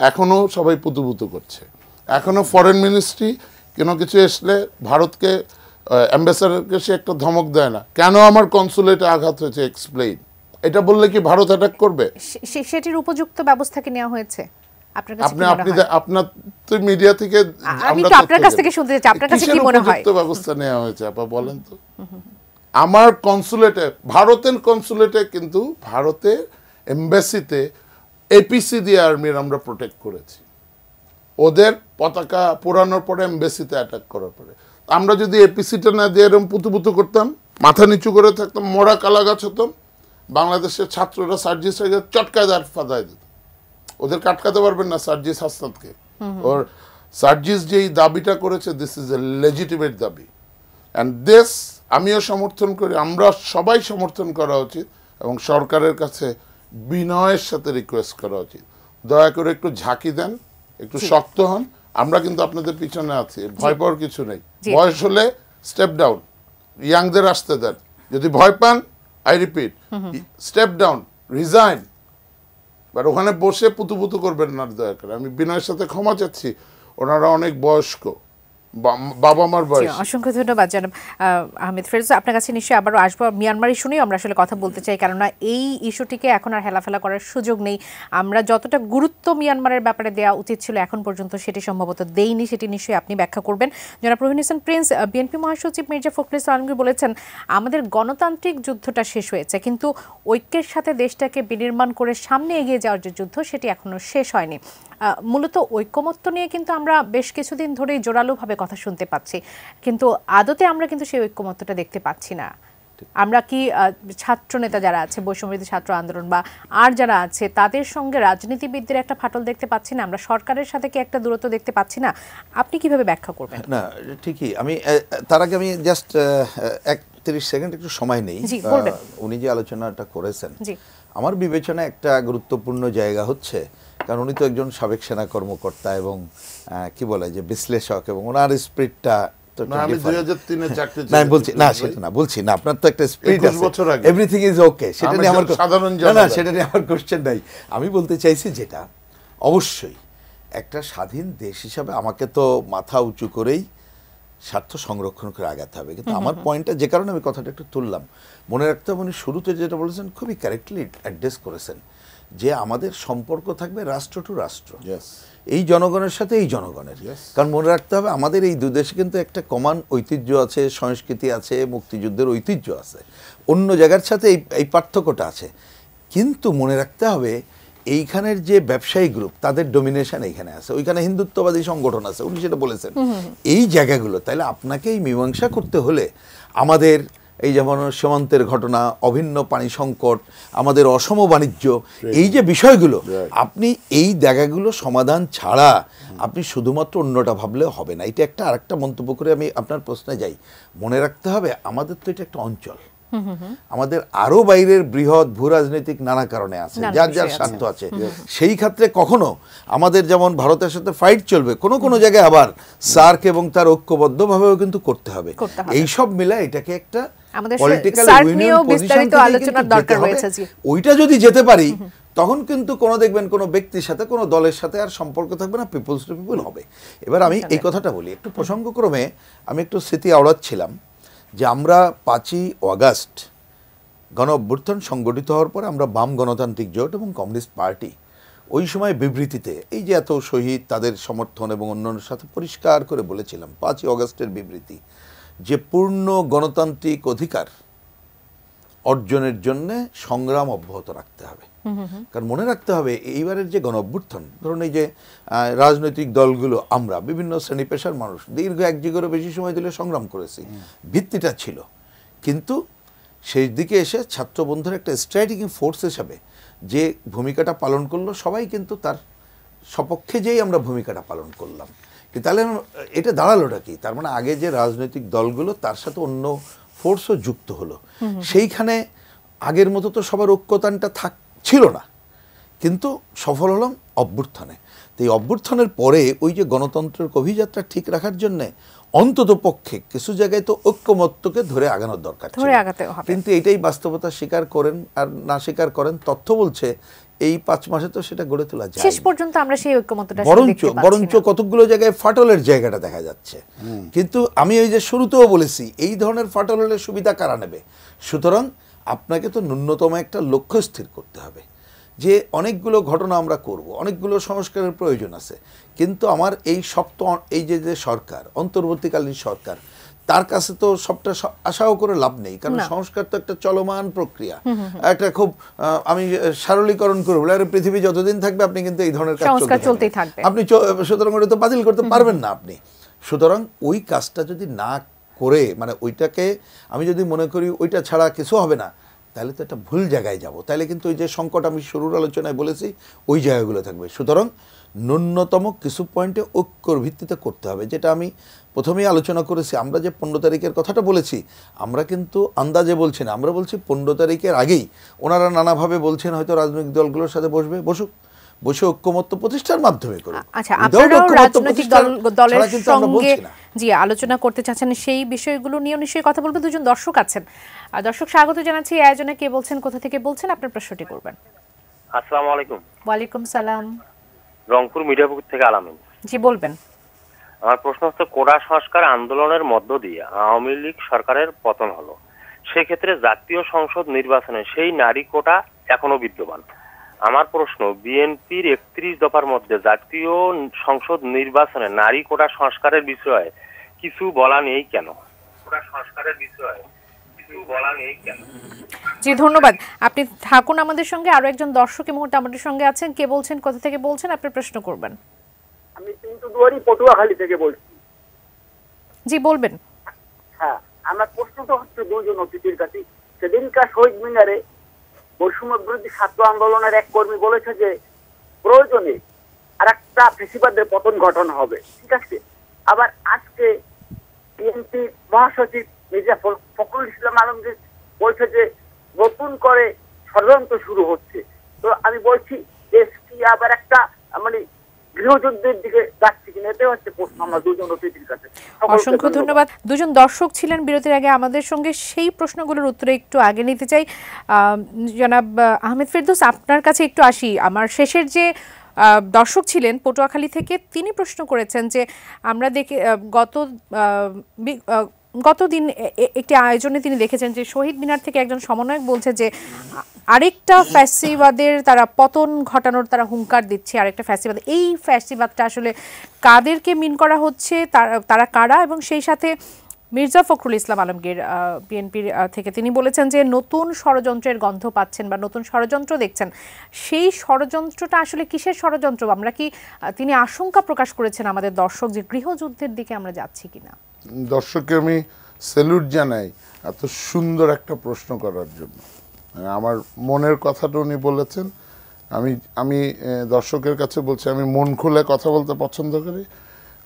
C: এখনও সবাই পুতুপুতু করছে। এখনও ফরেন মিনিস্ট্রি কোনো কিছু আসলে ভারতকে, অ্যাম্বাসাডারকে সে একটা ধমক দেয় না, কেন আমার কনসুলেটে আঘাত হয়েছে এক্সপ্লেইন। এটা বললে কি ভারত অ্যাটাক করবে?
A: সেটির উপযুক্ত ব্যবস্থা কি নেওয়া হয়েছে আপনার কাছে?
C: আপনার তো মিডিয়া থেকে
A: আমি তো আপনার কাছ থেকে শুনতে চাই, আপনার কাছে কি মনে হয়
C: উপযুক্ত ব্যবস্থা নেওয়া হয়েছে? আপা বলেন তো। আমার কনসুলেটে, ভারতের কনসুলেটে, কিন্তু ভারতের এমবাসিতে এপিসি দিয়ে আর্মির আমরা প্রোটেক্ট করেছি। ওদের পতাকা পোড়ানোর পরে এমবাসিতে অ্যাটাক করার পরে আমরা যদি এপিসিটা না দিয়ে এরকম পুতুপুতু করতাম, মাথা নিচু করে থাকতাম, মরা কালা গাছ হতাম, বাংলাদেশের ছাত্ররা সার্জিস চটকায় দাঁড় ফাদায় দিত। ওদের কাটকাতে পারবেন না সার্জিস হাসনাতকে। ওর সার্জিস যেই দাবিটা করেছে, দিস ইজ এ লেজিটিমেট দাবি, অ্যান্ড দিস আমিও সমর্থন করি, আমরা সবাই সমর্থন করা উচিত, এবং সরকারের কাছে বিনয়ের সাথে রিকোয়েস্ট করা উচিত, দয়া করে একটু ঝাঁকি দেন, একটু শক্ত হন। আমরা কিন্তু আপনাদের পিছনে আছি, ভয় পাওয়ার কিছু নেই। বয়স হলে স্টেপ ডাউন, ইয়াংদের আসতে দেন। যদি ভয় পান, I repeat, step down, resign. But ওখানে বসে পুতুপুতু করবেন না, দয়া করে। আমি বিনয়ের সাথে ক্ষমা চাচ্ছি, ওনারা অনেক বয়স্ক, বাবা মার বয়স।
A: অসংখ্য ধন্যবাদ জনাব আহমেদ ফেরদৌস। আপনার কাছে নিশ্চয়ই আবারও আসবো। মিয়ানমার ইস্যু নিয়ে আমরা আসলে কথা বলতে চাই, কেননা এই ইস্যুটিকে এখন আর হেলাফেলা করার সুযোগ নেই। আমরা যতটা গুরুত্ব মিয়ানমারের ব্যাপারে দেওয়া উচিত ছিল এখন পর্যন্ত সেটি সম্ভবত দেইনি, সেটি নিশ্চয়ই আপনি ব্যাখ্যা করবেন। জনাব রহিন হোসেন প্রিন্স, বিএনপি মহাসচিব মির্জা ফখরুল ইসলাম আলমগীর বলেছেন, আমাদের গণতান্ত্রিক যুদ্ধটা শেষ হয়েছে, কিন্তু ঐক্যের সাথে দেশটাকে বিনির্মাণ করে সামনে এগিয়ে যাওয়ার যে যুদ্ধ, সেটি এখনো শেষ হয়নি। মূলত ঐক্যমত্য নিয়ে কিন্তু আমরা বেশ কিছুদিন ধরেই জোরালোভাবে কথা শুনতে পাচ্ছি, কিন্তু আদতে আমরা কিন্তু সেই ঐক্যমত্যটা দেখতে পাচ্ছি না। আমরা কি ছাত্র নেতা যারা আছে, বৈষম্যবিরোধী ছাত্র আন্দোলন বা আর যারা আছে, তাদের সঙ্গে রাজনীতিবিদদের একটা ফাটল দেখতে পাচ্ছি না? আমরা সরকারের সাথে কি একটা দূরত্ব দেখতে পাচ্ছি না? আপনি কিভাবে ব্যাখ্যা করবেন?
B: না, ঠিকই। আমি তার আগে আমি জাস্ট 30 সেকেন্ড একটু সময় নেই। উনি যে আলোচনাটা করেছেন, আমার বিবেচনায় একটা গুরুত্বপূর্ণ জায়গা হচ্ছে, কারণ উনি তো একজন সাবেক সেনা কর্মকর্তা এবং কি বলে যে বিশ্লেষক, এবং ওনার স্পিরিটটা আপনার তো একটা স্পিরিট আছে, এভরিথিং ইজ ওকে, সেটা নিয়ে আমার সেটা নিয়ে আমার কোশ্চেন নাই। আমি বলতে চাইছি যেটা অবশ্যই একটা স্বাধীন দেশ হিসাবে আমাকে তো মাথা উঁচু করেই স্বার্থ সংরক্ষণ করে আগাতে হবে। কিন্তু আমার পয়েন্টটা, যে কারণে আমি কথাটা একটু তুললাম, মনে রাখতে হবে উনি শুরুতে যেটা বলেছেন খুবই কারেক্টলি অ্যাড্রেস করেছেন, যে আমাদের সম্পর্ক থাকবে রাষ্ট্র টু রাষ্ট্র, এই জনগণের সাথে এই জনগণের। কারণ মনে রাখতে হবে আমাদের এই দুই দেশে কিন্তু একটা কমন ঐতিহ্য আছে, সংস্কৃতি আছে, মুক্তিযুদ্ধের ঐতিহ্য আছে, অন্য জায়গার সাথে এই পার্থক্যটা আছে। কিন্তু মনে রাখতে হবে এইখানের যে ব্যবসায়ী গ্রুপ, তাদের ডমিনেশন এইখানে আছে, ওইখানে হিন্দুত্ববাদী সংগঠন আছে, উনি সেটা বলেছেন। এই জায়গাগুলো তাহলে আপনাকে এই মীমাংসা করতে হলে আমাদের এই যেমন সীমান্তের ঘটনা, অভিন্ন পানি সংকট, আমাদের অসম বাণিজ্য, এই যে বিষয়গুলো, আপনি এই জায়গাগুলো সমাধান ছাড়া আপনি শুধুমাত্র অন্যটা ভাবলে হবে না। এটা একটা আরেকটা মন্তব্য করে আমি আপনার প্রশ্নে যাই। মনে রাখতে হবে আমাদের তো এটা একটা অঞ্চল, আমাদের আরো বাইরের বৃহৎ ভূ রাজনৈতিক নানা কারণে আছে, যার যার স্বার্থ আছে। সেই ক্ষেত্রে কখনো আমাদের যেমন ভারতের সাথে ফাইট চলবে, কোনো কোনো জায়গায় আবার সার্ক এবং তার ঐক্যবদ্ধভাবেও কিন্তু করতে হবে। এইসব মিলে এটাকে একটা পলিটিক্যাল ইউনিয়ন পজিশন আলোচনার দরকার রয়েছে। ওইটা যদি যেতে পারি তখন কিন্তু কোনো দেখবেন কোনো ব্যক্তির সাথে কোনো দলের সাথে আর সম্পর্ক থাকবে না, পিপলস টু পিপল হবে। এবার আমি এই কথাটা বলি একটু প্রসঙ্গক্রমে, আমি একটু স্মৃতি আওড়াচ্ছিলাম যে আমরা 5ই আগস্ট গণ অভ্যুত্থান সংগঠিত হওয়ার পরে আমরা বাম গণতান্ত্রিক জোট এবং কমিউনিস্ট পার্টি ওই সময় বিবৃতিতে এই যে এত শহীদ তাদের সমর্থন এবং অন্যান্যের সাথে পরিষ্কার করে বলেছিলাম 5ই আগস্টের বিবৃতি যে পূর্ণ গণতান্ত্রিক অধিকার অর্জনের জন্য সংগ্রাম অব্যাহত রাখতে হবে। কারণ মনে রাখতে হবে এইবারের যে গণ অভ্যুত্থান, ধরুন এই যে রাজনৈতিক দলগুলো আমরা বিভিন্ন শ্রেণী পেশার মানুষ দীর্ঘ 1 যুগেরও বেশি সময় ধরে সংগ্রাম করেছি, ভিত্তিটা ছিল। কিন্তু শেষ দিকে এসে ছাত্র বন্ধুর একটা স্ট্র্যাটেজিক ফোর্স হিসাবে যে ভূমিকাটা পালন করলো, সবাই কিন্তু তার সপক্ষে যেই আমরা ভূমিকাটা পালন করলাম। তাহলে এটা দাঁড়ালোটা কি? তার মানে আগে যে রাজনৈতিক দলগুলো তার সাথে অন্য ফোর্সও যুক্ত হলো। সেইখানে আগের মতো তো সবার ঐক্যতানটা ছিল না, কিন্তু সফল হলাম অভ্যুত্থানে। তো এই অভ্যুত্থানের পরে ওই যে গণতন্ত্রের অভিযাত্রা ঠিক রাখার জন্যে অন্তত পক্ষে কিছু জায়গায় তো ঐক্যমত্যকে ধরে আগানোর দরকার, কিন্তু এটাই বাস্তবতা স্বীকার করেন আর না স্বীকার করেন। তথ্য বলছে এই 5 মাসে তো সেটা গড়ে তোলা যায়
A: শেষ পর্যন্ত আমরা সেই ঐক্যমত্যটা
B: বরঞ্চ কতগুলো জায়গায় ফাটলের জায়গাটা দেখা যাচ্ছে। কিন্তু আমি ওই যে শুরুতেও বলেছি এই ধরনের ফাটল হলে সুবিধা কারা নেবে? সুতরাং আপনাকে তো ন্যূনতম একটা লক্ষ্য স্থির করতে হবে যে অনেকগুলো ঘটনা আমরা করব, অনেকগুলো সংস্কারের প্রয়োজন আছে, কিন্তু আমার এই এই যে সরকার অন্তর্বর্তীকালীন সরকার তার কাছে তো সবটা আশাও করে লাভ নেই, কারণ সংস্কার তো একটা চলমান প্রক্রিয়া। একটা খুব আমি সারলীকরণ করে বলে পৃথিবী যতদিন থাকবে আপনি কিন্তু এই ধরনের কাজ চলতেই থাকবে, আপনি সুতরাং ওটা তো বাতিল করতে পারবেন না আপনি। সুতরাং ওই কাজটা যদি না করে মানে ওইটাকে আমি যদি মনে করি ওইটা ছাড়া কিছু হবে না, তাহলে তো একটা ভুল জায়গায় যাব, তাহলে কিন্তু ওই যে সংকট আমি শুরুর আলোচনায় বলেছি ওই জায়গাগুলো থাকবে। সুতরাং ন্যূনতম কিছু পয়েন্টে ঐক্যর ভিত্তিতে করতে হবে, যেটা আমি প্রথমেই আলোচনা করেছি। আমরা যে 15 তারিখের কথাটা বলেছি, আমরা কিন্তু আন্দাজে বলছি না, আমরা বলছি 15 তারিখের আগেই ওনারা নানাভাবে বলছেন হয়তো রাজনৈতিক দলগুলোর সাথে বসে ঐক্যমত্য প্রতিষ্ঠার মাধ্যমে করুন।
A: আচ্ছা, আপনারাও রাজনৈতিক দলের সঙ্গে জি আলোচনা করতে চাচ্ছেন, সেই বিষয়গুলো নিয়ে নিশ্চয়ই কথা বলবো। দুজন দর্শক আছেন, দর্শক স্বাগত জানাচ্ছি আয়োজনে। কে বলছেন, কোথা থেকে বলছেন, আপনার প্রশ্নটি করবেন।
D: আসসালামু আলাইকুম।
A: ওয়ালাইকুম সালাম।
D: রংপুর মিডিয়াপুর থেকে আলামিন।
A: জি বলবেন।
D: আমার প্রশ্ন হচ্ছে, কোটা সংস্কার আন্দোলনের মধ্য দিয়ে আওয়ামী লীগ সরকারের পতন হলো, সেক্ষেত্রে জাতীয় সংসদ নির্বাচনে সেই নারী কোটা এখনো বিদ্যমান। আমার প্রশ্ন, বিএনপির 31 দফার মধ্যে জাতীয় সংসদ নির্বাচনে নারী কোটা সংস্কারের বিষয়ে কিছু বলা নেই কেন? কোটা সংস্কারের বিষয়ে কিছু বলা নেই কেন?
A: জি ধন্যবাদ, আপনি থাকুন আমাদের সঙ্গে। আরো একজন দর্শক এই মুহূর্তে আমাদের সঙ্গে আছেন। কে বলছেন, কোথা থেকে বলছেন, আপনার প্রশ্ন করবেন।
E: আমি কিন্তু দুয়ারি পটুয়াখালী থেকে বলছি।
A: জি বলবেন।
E: হ্যাঁ, আমার প্রশ্নটা হচ্ছে দুজন অতিথির কাছে। সেদিনকার শহীদ মিনারে বৈষম্য বিরোধী ছাত্র আন্দোলনের এক কর্মী বলেছে যে প্রয়োজনে আর একটা ফেসিবাদের পতন ঘটানো হবে, ঠিক আছে। আবার আজকে বিএনপি মহাসচিব মির্জা ফখরুল ইসলাম আলমগীর বলছে যে নতুন করে ষড়যন্ত্র শুরু হচ্ছে। তো আমি বলছি দেশ কি আবার একটা মানে গৃহযুদ্ধের দিকে যাচ্ছে কিনা, এটাই হচ্ছে প্রশ্ন আমার দুজন অতিথির কাছে।
A: অসংখ্য ধন্যবাদ। দুজন দর্শক ছিলেন বিরতির আগে আমাদের সঙ্গে, সেই প্রশ্নগুলোর উত্তরে একটু আগে নিতে চাই। জনাব আহমেদ ফেরদৌস, আপনার কাছে একটু আসি। আমার শেষের যে দর্শক ছিলেন পটুয়াখালী থেকে, তিনি প্রশ্ন করেছেন যে আমরা দেখে গতদিন একটি আয়োজনে তিনি দেখেছেন যে শহীদ মিনার থেকে একজন সমন্বয়ক বলছে যে আরেকটা ফ্যাসিবাদের তারা পতন ঘটানোর তারা হুঙ্কার দিচ্ছে, আরেকটা ফ্যাসিবাদ। এই ফ্যাসিবাদটা আসলে কাদেরকে মিন করা হচ্ছে, তারা কারা? এবং সেই সাথে মির্জা ফখরুল ইসলাম আলমগীর বিএনপির থেকে তিনি বলেছেন যে নতুন ষড়যন্ত্রের গন্ধ পাচ্ছেন বা নতুন ষড়যন্ত্র দেখছেন। সেই ষড়যন্ত্রটা আসলে কিসের ষড়যন্ত্র? আমরা কি তিনি আশঙ্কা প্রকাশ করেছেন আমাদের দর্শক যে গৃহযুদ্ধের দিকে আমরা যাচ্ছি কিনা?
C: দর্শককে আমি স্যালুট জানাই এত সুন্দর একটা প্রশ্ন করার জন্য। আমার মনের কথাটা উনি বলেছেন। আমি দর্শকের কাছে বলছি, আমি মন খুলে কথা বলতে পছন্দ করি।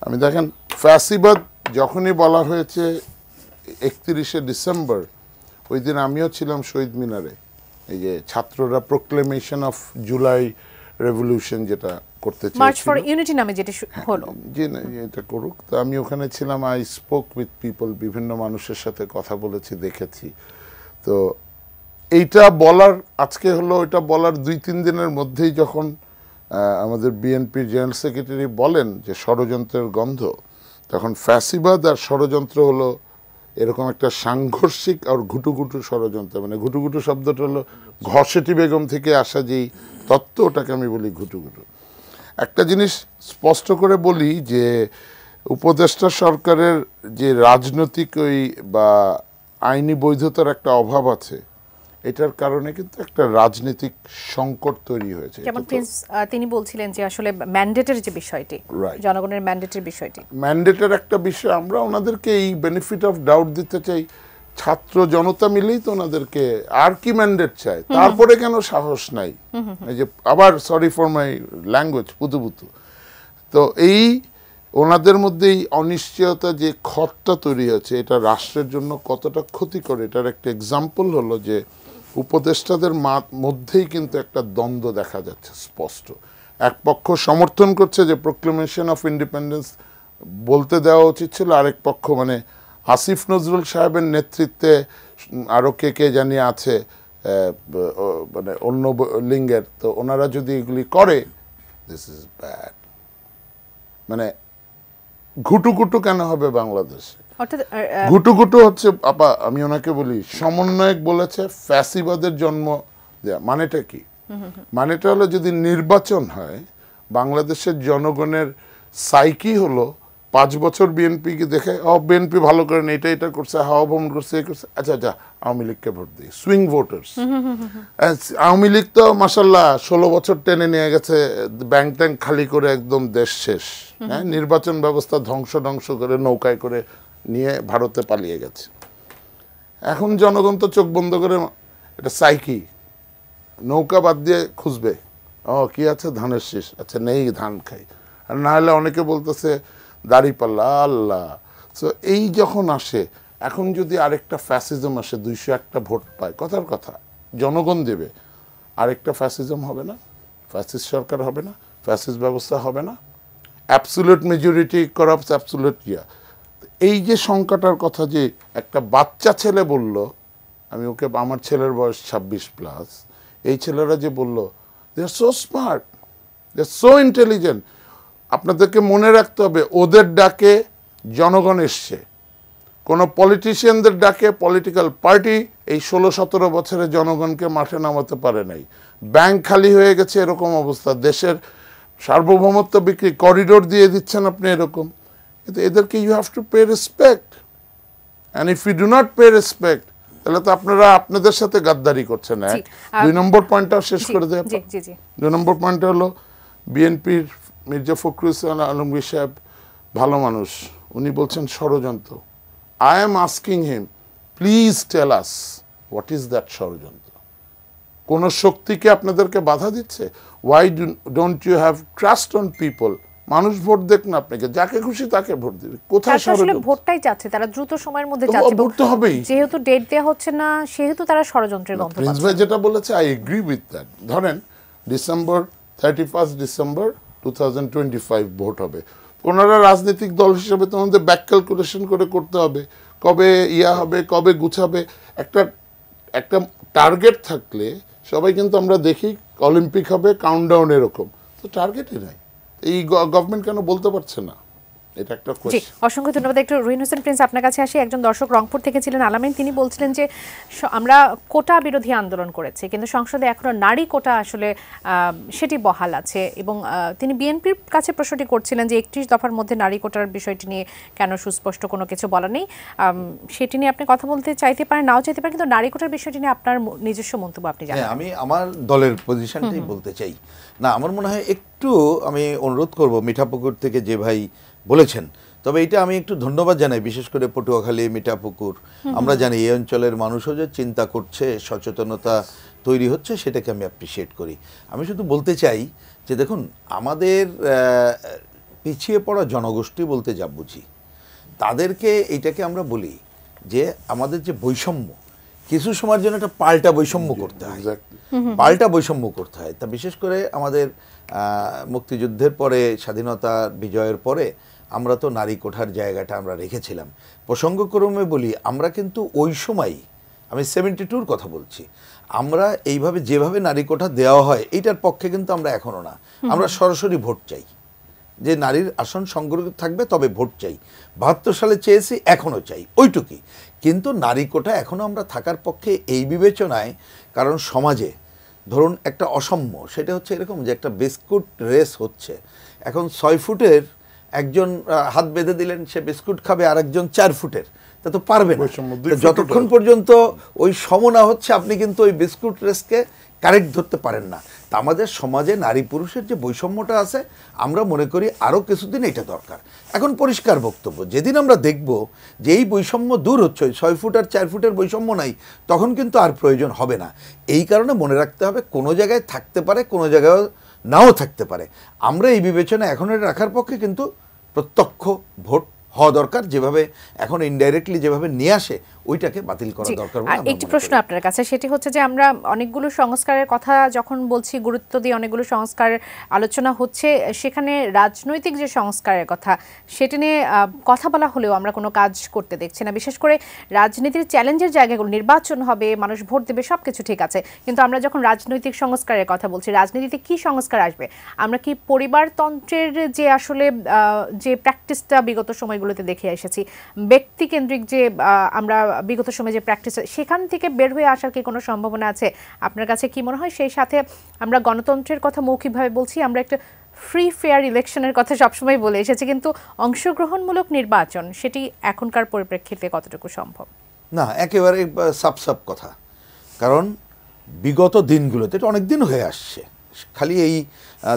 C: আমি দেখেন, ফ্যাসিবাদ যখনই বলা হয়েছে 31শে ডিসেম্বর ওই দিন আমিও ছিলাম শহীদ মিনারে, এই যে ছাত্ররা প্রোক্লেমেশন অফ জুলাই রেভলিউশন যেটা করতে চেয়েছিল,
A: মার্চ ফর ইউনিটি নামে যেটা হলো,
C: জি না এটা করুক। তো আমি ওখানে ছিলাম, আই স্পোক উইথ পিপল, বিভিন্ন মানুষের সাথে কথা বলেছি, দেখেছি। তো এইটা বলার আজকে হলো, এটা বলার 2-3 দিনের মধ্যেই যখন আমাদের বিএনপির জেনারেল সেক্রেটারি বলেন যে ষড়যন্ত্রের গন্ধ, তখন ফ্যাসিবাদ আর ষড়যন্ত্র হলো এরকম একটা সাংঘর্ষিক আর ঘুটুঘুটু ষড়যন্ত্র। মানে ঘুটুঘুটু শব্দটা হলো ঘষেটি বেগম থেকে আসা যেই তত্ত্ব, ওটাকে আমি বলি ঘুটুঘুটু। একটা জিনিস স্পষ্ট করে বলি যে উপদেষ্টা সরকারের যে রাজনৈতিক ওই বা আইনি বৈধতার একটা অভাব আছে, এটার কারণে কিন্তু একটা রাজনৈতিক সংকট তৈরি হয়েছে।
A: যেমন প্রিন্স তিনি বলছিলেন যে আসলে ম্যান্ডেটের যে বিষয়টি, জনগণের ম্যান্ডেটের বিষয়টি,
C: ম্যান্ডেটের একটা বিষয়, আমরা ওনাদেরকে এই বেনিফিট অফ ডাউট দিতে চাই, ছাত্র জনতা মিলেই তো ওনাদেরকে আর কি ম্যান্ডেট চায়, তারপরে কেন সাহস নাই, এই যে আবার সরি ফর মাই ল্যাঙ্গুয়েজ পুতুপুতু। তো এই ওনাদের মধ্যে এই অনিশ্চয়তা যে ক্ষতটা তৈরি হয়েছে, এটা রাষ্ট্রের জন্য কতটা ক্ষতিকর, এটার একটা এক্সাম্পল হলো যে উপদেষ্টাদের মধ্যেই কিন্তু একটা দ্বন্দ্ব দেখা যাচ্ছে স্পষ্ট। এক পক্ষ সমর্থন করছে যে প্রোক্লেমেশন অফ ইন্ডিপেন্ডেন্স বলতে দেওয়া উচিত ছিল, আরেক পক্ষ মানে আসিফ নজরুল সাহেবের নেতৃত্বে আরও কে জানিয়ে আছে মানে অন্য লিঙ্গের, তো ওনারা যদি এগুলি করে, দিস ইজ ব্যাড। মানে ঘুটুঘুটু কেন হবে বাংলাদেশে? ঘুটুঘুটু হচ্ছে, আপা আমি ওনাকে বলি, সমন্বয়ক বলেছে ফ্যাসিবাদের জন্ম দেয়া। মানেটা কি? মানেটা হলো যদি নির্বাচন হয়, বাংলাদেশের জনগণের সাইকি হলো 5 বছর বিএনপিকে দেখে, বিএনপি ভালো করেন, এটা করছে, হাওয়া ভ্রমণ করছে, এই করছে, আচ্ছা আওয়ামী লীগকে ভোট দিই। Swing voters. আওয়ামী লীগ তো মাসাল্লাহ 16 বছর টেনে নিয়ে গেছে, ব্যাংক ট্যাঙ্ক খালি করে একদম দেশ শেষ, হ্যাঁ, নির্বাচন ব্যবস্থা ধ্বংস করে নৌকায় করে নিয়ে ভারতে পালিয়ে গেছে। এখন জনগণ তো চোখ বন্ধ করে, এটা সাইকি, নৌকা বাদ দিয়ে খুঁজবে, কি আছে, ধানের শীষ, আচ্ছা নেই, ধান খাই। আর না হলে অনেকে বলতেছে দাড়িপাল্লা, আল্লাহ। সো এই যখন আসে, এখন যদি আরেকটা ফ্যাসিজম আসে, 201টা ভোট পায়, কথার কথা জনগণ দেবে, আরেকটা ফ্যাসিজম হবে না, ফ্যাসিস্ট সরকার হবে না, ফ্যাসিস্ট ব্যবস্থা হবে না, অ্যাবসুলেট মেজরিটি করাপ্টস অ্যাবসুলেট ইয়া। এই যে সংখ্যাটার কথা যে একটা বাচ্চা ছেলে বলল, আমি ওকে, আমার ছেলের বয়স 26+, এই ছেলেরা যে বলল, দে আর সো স্মার্ট, দে আর সো ইন্টেলিজেন্ট। আপনাদেরকে মনে রাখতে হবে, ওদের ডাকে জনগণ এসছে, কোনো পলিটিশিয়ানদের ডাকে পলিটিক্যাল পার্টি এই 16-17 বছরে জনগণকে মাঠে নামাতে পারে নাই। ব্যাংক খালি হয়ে গেছে, এরকম অবস্থা, দেশের সার্বভৌমত্ব বিক্রি, করিডোর দিয়ে দিচ্ছেন আপনি, এরকম। কিন্তু এদেরকে you have to pay respect, and if you do not pay respect, তাহলে তো আপনারা আপনাদের সাথে গাদ্দারি করছেন। 2 নম্বর পয়েন্টটাও শেষ করে দেয়। 2 নম্বর পয়েন্টটা হলো, বিএনপির মির্জা ফখরুল ইসলাম আলমগীর সাহেব ভালো মানুষ, উনি বলছেন ষড়যন্ত্র। I am asking him, please tell us what is that ষড়যন্ত্র? কোন শক্তিকে আপনাদেরকে বাধা দিচ্ছে? Why don't you have trust on people? মানুষ ভোট দেখ না আপনাকে, যাকে খুশি তাকে ভোট দিবে। কোথায় ষড়যন্ত্র?
A: ভোটটাই চাচ্ছে তারা, দ্রুত সময়ের মধ্যে চাচ্ছে,
C: ভোট তো হবেই,
A: যেহেতু ডেট দেয়া হচ্ছে না, সেহেতু তারা ষড়যন্ত্রের গন্ধ পাচ্ছে।
C: প্রিন্স ভাই যেটা বলেছে, আই এগ্রি উইথ দ্যাট। ধরেন 31 ডিসেম্বর 2025 ভোট হবে, ওনারা রাজনৈতিক দল হিসেবে তোমাদের ব্যাক ক্যালকুলেশন করে করতে হবে, কবে হবে, কবে গুছাবে। একটা টার্গেট থাকলে সবাই, কিন্তু আমরা দেখি অলিম্পিক হবে, কাউন্টডাউন এরকম, তো টার্গেটই নাই। এই গভর্নমেন্ট কেন বলতে পারছে না? এটা একটা কোশ্চেন।
A: অসংখ্য ধন্যবাদ। একটু রুহিন হোসেন প্রিন্স, আপনার কাছে আসি। একজন দর্শক রংপুর থেকে ছিলেন আলামিন, তিনি বলছিলেন যে আমরা কোটা বিরোধী আন্দোলন করেছি, কিন্তু সংসদে এখনো নারী কোটা আসলে সেটি বহাল আছে, এবং তিনি বিএনপির কাছে প্রশ্নটি করছিলেন যে 31 দফার মধ্যে নারী কোটার বিষয়টি নিয়ে কেন সুস্পষ্ট কোনো কিছু বলা নেই। সেটি নিয়ে আপনি কথা বলতে চাইতে পারেন, নাও চাইতে পারেন, কিন্তু নারী কোটার বিষয়টি নিয়ে আপনার নিজস্ব মন্তব্য আপনি জানেন।
B: আমি আমার দলের পজিশনটাই বলতে চাই। না, আমার মনে হয় একটু আমি অনুরোধ করব, মিঠাপুকুর থেকে যে ভাই বলেছেন, তবে এটা আমি একটু ধন্যবাদ জানাই, বিশেষ করে পটুয়াখালী, মিঠাপুকুর। আমরা জানি এই অঞ্চলের মানুষও যে চিন্তা করছে, সচেতনতা তৈরি হচ্ছে, সেটাকে আমি অ্যাপ্রিসিয়েট করি। আমি শুধু বলতে চাই যে দেখুন, আমাদের পিছিয়ে পড়া জনগোষ্ঠী বলতে যা বুঝি, তাদেরকে এইটাকে আমরা বলি যে আমাদের যে বৈষম্য, কিছু সময়ের জন্য একটা পাল্টা বৈষম্য করতে হয়, পাল্টা বৈষম্য করতে হয়। তা বিশেষ করে আমাদের মুক্তিযুদ্ধের পরে, স্বাধীনতা বিজয়ের পরে আমরা তো নারী কোঠার জায়গাটা আমরা রেখেছিলাম। প্রসঙ্গক্রমে বলি, আমরা কিন্তু ওই সময়, আমি 72-র কথা বলছি, আমরা এইভাবে যেভাবে নারী কোঠা দেওয়া হয় এইটার পক্ষে কিন্তু আমরা এখনো না। আমরা সরাসরি ভোট চাই, যে নারীর আসন সংরক্ষিত থাকবে, তবে ভোট চাই। 72 সালে চেয়েছি, এখনও চাই, ওইটুকুই। কিন্তু নারী কোঠা এখনও আমরা থাকার পক্ষে এই বিবেচনায়, কারণ সমাজে ধরুন একটা অসাম্য, সেটা হচ্ছে এরকম যে একটা বিস্কুট রেস হচ্ছে। এখন 6 ফুটের একজন হাত বেঁধে দিলেন, সে বিস্কুট খাবে, আর একজন 4 ফুটের, তা তো পারবে না। যতক্ষণ পর্যন্ত ওই সম না হচ্ছে, আপনি কিন্তু ওই বিস্কুট রেসকে কারেক্ট ধরতে পারেন না। তা আমাদের সমাজে নারী পুরুষের যে বৈষম্যটা আছে, আমরা মনে করি আরও কিছুদিন এটা দরকার। এখন পরিষ্কার বক্তব্য, যেদিন আমরা দেখব যে এই বৈষম্য দূর হচ্ছে, 6 ফুট আর 4 ফুটের বৈষম্য নাই, তখন কিন্তু আর প্রয়োজন হবে না। এই কারণে মনে রাখতে হবে, কোনো জায়গায় থাকতে পারে, কোনো জায়গায় নাও থাকতে পারে। আমরা এই বিবেচনা এখন রাখার পক্ষে কিন্তু প্রত্যক্ষ ভোট হওয়া দরকার, যেভাবে এখন ইনডাইরেক্টলি যেভাবে নিয়ে আসে, ওইটাকে বাতিল করা দরকার।
A: আর একটি প্রশ্ন আপনার কাছে, সেটি হচ্ছে যে আমরা অনেকগুলো সংস্কারের কথা যখন বলছি, গুরুত্ব দিয়ে অনেকগুলো সংস্কারের আলোচনা হচ্ছে, সেখানে রাজনৈতিক যে সংস্কারের কথা, সেটি নিয়ে কথা বলা হলেও আমরা কোনো কাজ করতে দেখছি না। বিশেষ করে রাজনীতির চ্যালেঞ্জের জায়গাগুলো, নির্বাচন হবে, মানুষ ভোট দেবে, সব কিছু ঠিক আছে, কিন্তু আমরা যখন রাজনৈতিক সংস্কারের কথা বলছি, রাজনীতিতে কি সংস্কার আসবে? আমরা কি পরিবারতন্ত্রের যে আসলে যে প্র্যাকটিসটা বিগত সময়গুলোতে দেখে এসেছি, ব্যক্তিকেন্দ্রিক যে আমরা বিগত সময়ে যে প্র্যাকটিস, সেখান থেকে বের হয়ে আসার কি কোনো সম্ভাবনা আছে? আপনার কাছে কি মনে হয়? সেই সাথে আমরা গণতন্ত্রের কথা মৌখিকভাবে বলছি, আমরা একটা ফ্রি ফেয়ার ইলেকশনের কথা সবসময় বলে এসেছি, কিন্তু অংশগ্রহণমূলক নির্বাচন, সেটি এখনকার পরিপ্রেক্ষিতে কতটুকু সম্ভব?
B: না, একেবারে সাপ কথা। কারণ বিগত দিনগুলোতে, এটা অনেক দিন হয়ে আসছে, খালি এই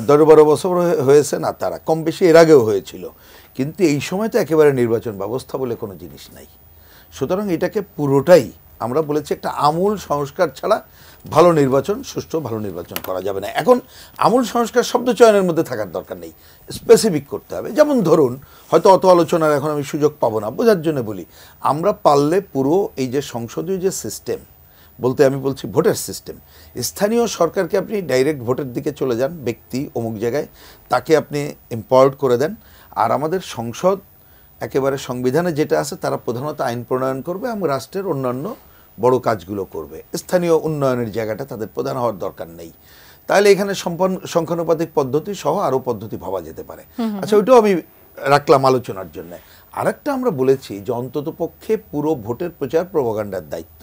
B: 10-12 বছর হয়েছে না, তারা কম বেশি এর আগেও হয়েছিল, কিন্তু এই সময় তো একেবারে নির্বাচন ব্যবস্থা বলে কোনো জিনিস নাই। সুতরাং এটাকে পুরোটাই আমরা বলেছি, একটা আমূল সংস্কার ছাড়া ভালো নির্বাচন, সুষ্ঠু ভালো নির্বাচন করা যাবে না। এখন আমূল সংস্কার শব্দ চয়নের মধ্যে থাকার দরকার নেই, স্পেসিফিক করতে হবে। যেমন ধরুন, হয়তো অত আলোচনার এখন আমি সুযোগ পাবো না, বোঝার জন্য বলি, আমরা পারলে পুরো এই যে সংসদীয় যে সিস্টেম, বলতে আমি বলছি ভোটের সিস্টেম, স্থানীয় সরকারকে আপনি ডাইরেক্ট ভোটের দিকে চলে যান, ব্যক্তি অমুক জায়গায়, তাকে আপনি এম্পাওয়ার্ড করে দেন। আর আমাদের সংসদ একেবারে সংবিধানে যেটা আছে, তারা প্রধানত আইন প্রণয়ন করবে এবং রাষ্ট্রের অন্যান্য বড় কাজগুলো করবে। স্থানীয় উন্নয়নের জায়গাটা তাদের প্রধান হওয়ার দরকার নেই। তাহলে এখানে সংখ্যানুপাতিক পদ্ধতি সহ আরও পদ্ধতি ভাবা যেতে পারে। আচ্ছা, ওইটাও আমি রাখলাম আলোচনার জন্য। আরেকটা আমরা বলেছি যে অন্তত পক্ষে পুরো ভোটের প্রচার প্রোপাগান্ডার দায়িত্ব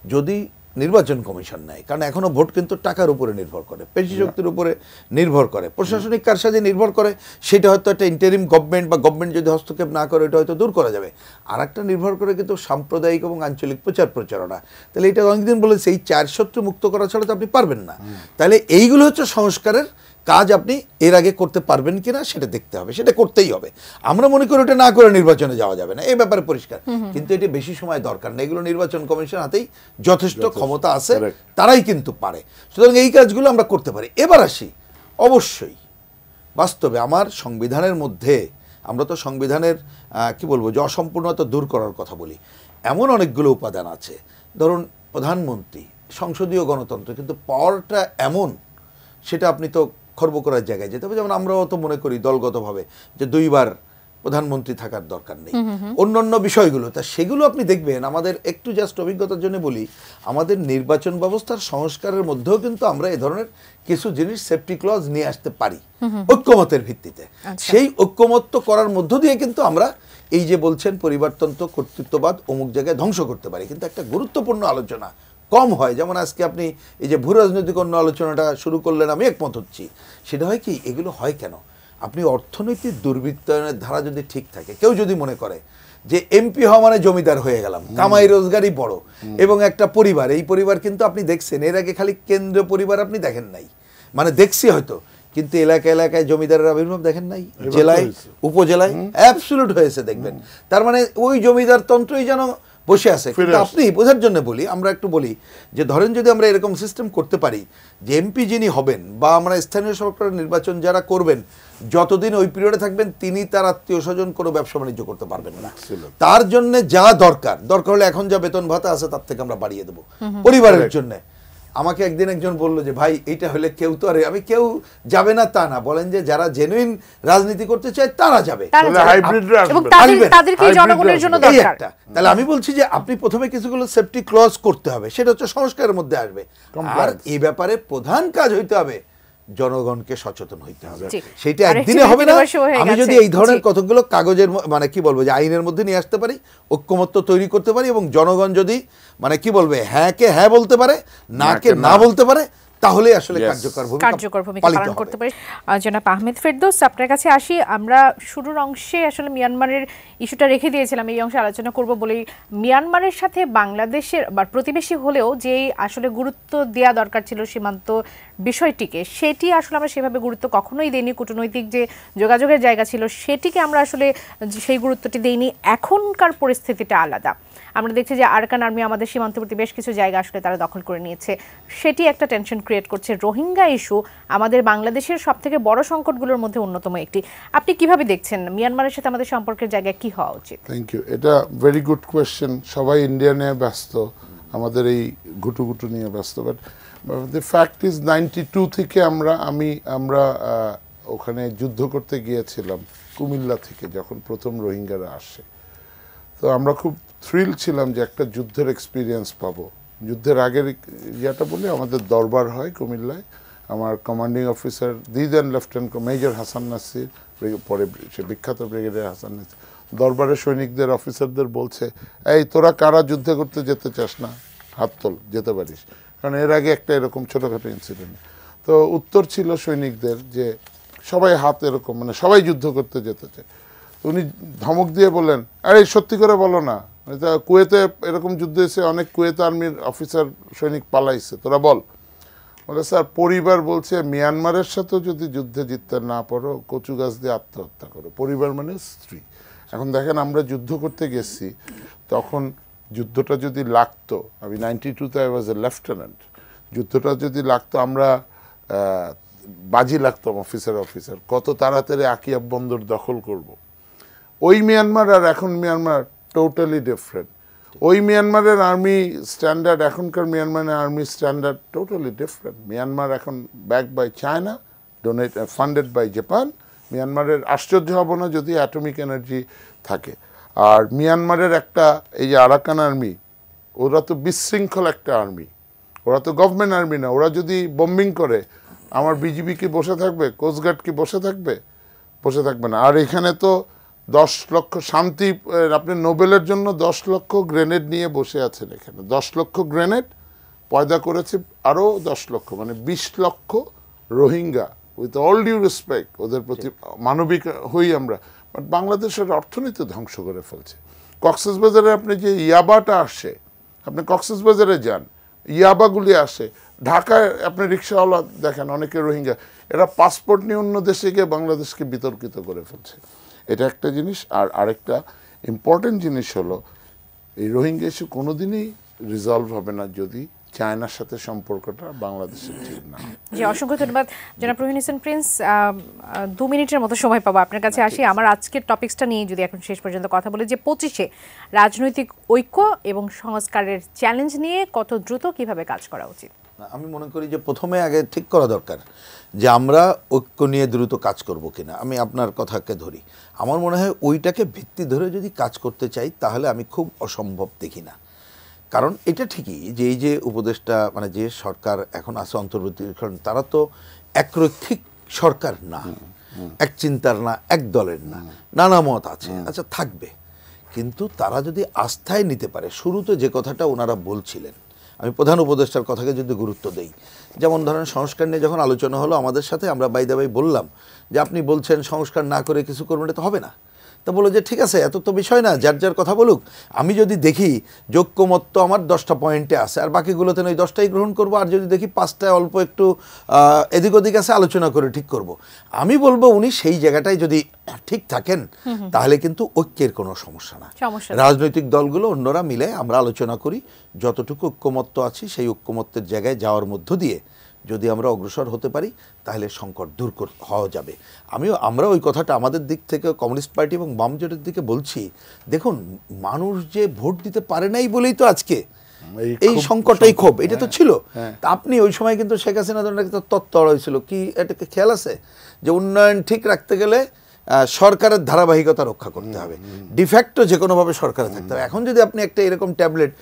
B: যদি নির্বাচন কমিশন নেয়, কারণ এখনো ভোট কিন্তু টাকার উপরে নির্ভর করে, পেশি শক্তির উপরে নির্ভর করে, প্রশাসনিক কারসাজি নির্ভর করে। সেটা হয়তো একটা ইন্টারিম গভর্নমেন্ট বা গভর্নমেন্ট যদি হস্তক্ষেপ না করে, এটা হয়তো দূর করা যাবে। আর একটা নির্ভর করে কিন্তু সাম্প্রদায়িক এবং আঞ্চলিক প্রচারণা। তাহলে এটা অনেকদিন বলেছে, এই 4 শত্রু মুক্ত করা ছাড়া তো আপনি পারবেন না। তাহলে এইগুলো হচ্ছে সংস্কারের কাজ, আপনি এর আগে করতে পারবেন কিনা সেটা দেখতে হবে, সেটা করতেই হবে। আমরা মনে করি ওটা না করে নির্বাচনে যাওয়া যাবে না, এই ব্যাপারে পরিষ্কার, কিন্তু এটি বেশি সময় দরকার না। এগুলো নির্বাচন কমিশন হাতেই যথেষ্ট ক্ষমতা আছে, তারাই কিন্তু পারে। সুতরাং এই কাজগুলো আমরা করতে পারি। এবার আসি, অবশ্যই বাস্তবে আমার সংবিধানের মধ্যে, আমরা তো সংবিধানের কি বলবো যে অসম্পূর্ণতা দূর করার কথা বলি, এমন অনেকগুলো উপাদান আছে। ধরুন প্রধানমন্ত্রী, সংসদীয় গণতন্ত্র, কিন্তু পাওয়ারটা এমন, সেটা আপনি তো খর্ব করার জায়গায় যেতে হবে। যেমন আমরাও তো মনে করি দলগতভাবে যে 2বার প্রধানমন্ত্রী থাকার দরকার নেই, অন্যান্য বিষয়গুলো, তা সেগুলো আপনি দেখবেন। আমাদের একটু জাস্ট অভিজ্ঞতার জন্য বলি, আমাদের নির্বাচন ব্যবস্থার সংস্কারের মধ্যেও কিন্তু আমরা এ ধরনের কিছু জিনিস সেফটি ক্লজ নিয়ে আসতে পারি ঐক্যমতের ভিত্তিতে। সেই ঐক্যমত্য করার মধ্য দিয়ে কিন্তু আমরা এই যে বলছেন পরিবারতন্ত্র, কর্তৃত্ববাদ অমুক জায়গায় ধ্বংস করতে পারি। কিন্তু একটা গুরুত্বপূর্ণ আলোচনা কম হয়, যেমন আজকে আপনি এই যে ভূ রাজনৈতিক অন্য আলোচনাটা শুরু করলেন, আমি একমত হচ্ছি। সেটা হয় কি, এগুলো হয় কেন? আপনি অর্থনৈতিক দুর্বৃত্তায়নের ধারা যদি ঠিক থাকে, কেউ যদি মনে করে যে এমপি হওয়া মানে জমিদার হয়ে গেলাম, কামাই রোজগারই বড়, এবং একটা পরিবার, এই পরিবার কিন্তু আপনি দেখছেন, এর আগে খালি কেন্দ্রীয় পরিবার আপনি দেখেন নাই, মানে দেখছি হয়তো, কিন্তু এলাকায় জমিদারের আবির্ভাব দেখেন নাই, জেলায় উপজেলায় অ্যাবসলিউট হয়েছে দেখবেন। তার মানে ওই জমিদার তন্ত্রই যেন বসে আছে। কিন্তু আপনি বোঝার জন্য বলি, আমরা একটু বলি যে ধরেন যদি আমরা এরকম সিস্টেম করতে পারি যে এমপি যিনি হবেন বা আমরা স্থানীয় সরকারের নির্বাচন যারা করবেন, যতদিন ওই পিরিয়ডে থাকবেন তিনি তার আত্মীয় স্বজন কোনো ব্যবসা বাণিজ্য করতে পারবেন না। তার জন্য যা দরকার হলে এখন যা বেতন ভাতা আছে তার থেকে আমরা বাড়িয়ে দেবো পরিবারের জন্য। আমাকে একদিন একজন বললো যে ভাই এইটা হলে কেউ তো আরে, আমি কেউ যাবে না তা না, বলেন যে যারা জেনুইন রাজনীতি করতে চায় তারা যাবে, তাহলে আমি বলছি যে আপনি প্রথমে কিছুগুলো সেফটি ক্লজ করতে হবে, সেটা হচ্ছে সংস্কারের মধ্যে আসবে। আর এই ব্যাপারে প্রধান কাজ হইতে হবে জনগণকে সচেতন হইতে হবে, সেটা একদিনে হবে না। আমি যদি এই ধরনের কতগুলো কাগজের মানে কি বলবো যে আইনের মধ্যে নিয়ে আসতে পারি, ঐক্যমত্য তৈরি করতে পারি, এবং জনগণ যদি মানে কি বলবে হ্যাঁ কে হ্যাঁ বলতে পারে, না কে না বলতে পারে, তাহলে আসলে কার্যকর ভূমিকা পালন করতে পারে।
A: জনাব আহমেদ ফেরদৌস, আপনার কাছে আসি। আমরা শুরুর অংশে আসলে মিয়ানমারের ইস্যুটা রেখে দিয়েছিলাম, এই অংশে আলোচনা করব বলেই। মিয়ানমারের সাথে বাংলাদেশের বা প্রতিবেশী হলেও যেই আসলে গুরুত্ব দেওয়া দরকার ছিল সীমান্ত বিষয়টিকে, সেটি আসলে আমরা সেভাবে গুরুত্ব কখনোই দেইনি। কূটনৈতিক যে যোগাযোগের জায়গা ছিল সেটিকে আমরা আসলে সেই গুরুত্বটি দেইনি। এখনকার পরিস্থিতিটা আলাদা। আমরা দেখছি যে আরাকান আর্মি আমাদের সীমান্তবর্তী বেশ কিছু জায়গা আসলে তারা দখল করে নিয়েছে, সেটি একটা টেনশন ক্রিয়েট করছে। রোহিঙ্গা ইস্যু আমাদের বাংলাদেশের সবথেকে বড় সংকটগুলোর মধ্যে অন্যতম একটি। আপনি কিভাবে দেখছেন মিয়ানমারের সাথে আমাদের সম্পর্কের জায়গায় কি হওয়া উচিত?
C: থ্যাংক ইউ, এটা ভেরি গুড কোয়েশ্চেন। সবাই ইন্ডিয়া নিয়ে ব্যস্ত, আমাদের এই ঘুটুঘুটু নিয়ে ব্যস্ত, বাট দ্য ফ্যাক্ট ইজ 92 থেকে আমরা ওখানে যুদ্ধ করতে গিয়েছিলাম কুমিল্লা থেকে, যখন প্রথম রোহিঙ্গারা আসে। তো আমরা খুব থ্রিল ছিলাম যে একটা যুদ্ধের এক্সপিরিয়েন্স পাবো। যুদ্ধের আগের ইয়েটা বলে আমাদের দরবার হয় কুমিল্লায়, আমার commanding officer the then lieutenant major Hasan Nasir, পরে সে বিখ্যাত ব্রিগেডিয়ার হাসান নাসির, দরবারের সৈনিকদের অফিসারদের বলছে, এই তোরা কারা যুদ্ধ করতে যেতে চাস না, হাত তোল, যেতে পারিস। কারণ এর আগে একটা এরকম ছোটোখাটো ইনসিডেন্ট। তো উত্তর ছিল সৈনিকদের যে সবাই হাত এরকম, মানে সবাই যুদ্ধ করতে যেতে চায়। উনি ধমক দিয়ে বললেন, আরে সত্যি করে বলো না, কুয়েতে এরকম যুদ্ধ হয়েছে, অনেক কুয়েত আর্মির অফিসার সৈনিক পালাইছে, তোরা বল। বলে স্যার পরিবার বলছে মিয়ানমারের সাথেও যদি যুদ্ধে জিততে না পারো কচু গাছ দিয়ে আত্মহত্যা করো। পরিবার মানে স্ত্রী। এখন দেখেন আমরা যুদ্ধ করতে গেছি, তখন যুদ্ধটা যদি লাগতো, আমি 92-তে আই ওয়াজ এ লেফটেন্যান্ট, যুদ্ধটা যদি লাগতো আমরা বাজি লাগতাম অফিসার কত তাড়াতাড়ি আকিয়াব বন্দর দখল করব। ওই মিয়ানমার আর এখন মিয়ানমার টোটালি ডিফারেন্ট। ওই মিয়ানমারের আর্মি স্ট্যান্ডার্ড, এখনকার মিয়ানমারের army standard totally different. Myanmar এখন backed by China, funded by Japan. মিয়ানমারের আশ্চর্য হব না যদি অ্যাটমিক এনার্জি থাকে। আর মিয়ানমারের একটা এই যে আরাকান আর্মি, ওরা তো বিশৃঙ্খল একটা আর্মি, ওরা তো গভর্নমেন্ট আর্মি না। ওরা যদি বম্বিং করে, আমার বিজিবি কি বসে থাকবে? কোস্টগার্ড কি বসে থাকবে? বসে থাকবে না। আর এখানে তো 10 লক্ষ শান্তি, আপনি নোবেলের জন্য 10 লক্ষ গ্রেনেড নিয়ে বসে আছেন এখানে। 10 লক্ষ গ্রেনেড পয়দা করেছে, আরও 10 লক্ষ, মানে 20 লক্ষ Rohingya. With all due respect, ওদের প্রতি মানবিক হই আমরা, বাট বাংলাদেশের অর্থনীতি ধ্বংস করে ফেলছে। কক্সবাজারে আপনি যে ইয়াবাটা আসে, আপনি কক্সবাজারে যান, ইয়াবাগুলি আসে। ঢাকায় আপনি রিক্সাওয়ালা দেখেন অনেকে রোহিঙ্গা, এরা পাসপোর্ট নিয়ে অন্য দেশে গিয়ে বাংলাদেশকে বিতর্কিত করে ফেলছে। এটা একটা জিনিস। আর আরেকটা ইম্পর্টেন্ট জিনিস হলো, এই রোহিঙ্গা ইস্যু কোনোদিনই রিজলভ হবে না যদি চায়নার সাথে সম্পর্কটা বাংলাদেশের ঠিক না।
A: জি, অসংখ্য ধন্যবাদ জনাব রহিন হোসেন প্রিন্স। 2 মিনিটের মতো সময় পাবো আপনার কাছে আসি। আমার আজকের টপিকসটা নিয়ে যদি এখন শেষ পর্যন্ত কথা বলি, যে 25-এ রাজনৈতিক ঐক্য এবং সংস্কারের চ্যালেঞ্জ নিয়ে কত দ্রুত কিভাবে কাজ করা উচিত?
B: আমি মনে করি যে প্রথমে আগে ঠিক করা দরকার যে আমরা ঐক্য নিয়ে দ্রুত কাজ করব কিনা। আমি আপনার কথাকে ধরি, আমার মনে হয় ওইটাকে ভিত্তি ধরে যদি কাজ করতে চাই তাহলে আমি খুব অসম্ভব দেখি না। কারণ এটা ঠিকই যে এই যে উপদেষ্টা মানে যে সরকার এখন আছে অন্তর্বর্তীকালীন, তারা তো একরৈখিক সরকার না, এক চিন্তার না, এক দলের না, নানা মত আছে, আচ্ছা থাকবে। কিন্তু তারা যদি আস্থায় নিতে পারে, শুরুতে যে কথাটা ওনারা বলছিলেন, আমি প্রধান উপদেষ্টার কথাকে যদি গুরুত্ব দেই, যেমন ধরেন সংস্কার নিয়ে যখন আলোচনা হলো আমাদের সাথে, আমরা বাই দা বাই বললাম যে আপনি বলছেন সংস্কার না করে কিছু করবেন, এটা তো হবে না। তা বলো যে ঠিক আছে, এত তো বিষয় না, যার যার কথা বলুক। আমি যদি দেখি ঐক্যমত্য আমার 10টা পয়েন্টে আছে আর বাকিগুলোতে ওই 10টাই গ্রহণ করব, আর যদি দেখি 5টায় অল্প একটু এদিক ওদিক আছে আলোচনা করে ঠিক করব। আমি বলবো উনি সেই জায়গাটায় যদি ঠিক থাকেন তাহলে কিন্তু ঐক্যের কোনো সমস্যা না। রাজনৈতিক দলগুলো অন্যরা মিলে আমরা আলোচনা করি, যতটুকু ঐক্যমত্য আছে সেই ঐক্যমত্যের জায়গায় যাওয়ার মধ্য দিয়ে যদি আমরা অগ্রসর হতে পারি তাহলে সংকট দূর হওয়া যাবে। আমরা ওই কথাটা আমাদের দিক থেকে কমিউনিস্ট পার্টি এবং বাম জোটের দিকে বলছি। দেখুন, মানুষ যে ভোট দিতে পারে নাই বলেই তো আজকে এই সংকটটাই ক্ষোভ, এটা তো ছিল। আপনি ওই সময় কিন্তু শেখ হাসিনা ধরনের একটা তত্ত্ব হয়েছিল, কি এটাকে খেয়াল আছে, যে উন্নয়ন ঠিক রাখতে গেলে সরকারের ধারাবাহিকতা রক্ষা করতে হবে, ডিফ্যাক্টো যে কোনোভাবে সরকারে থাকতে হবে। এখন যদি আপনি একটা এরকম ট্যাবলেট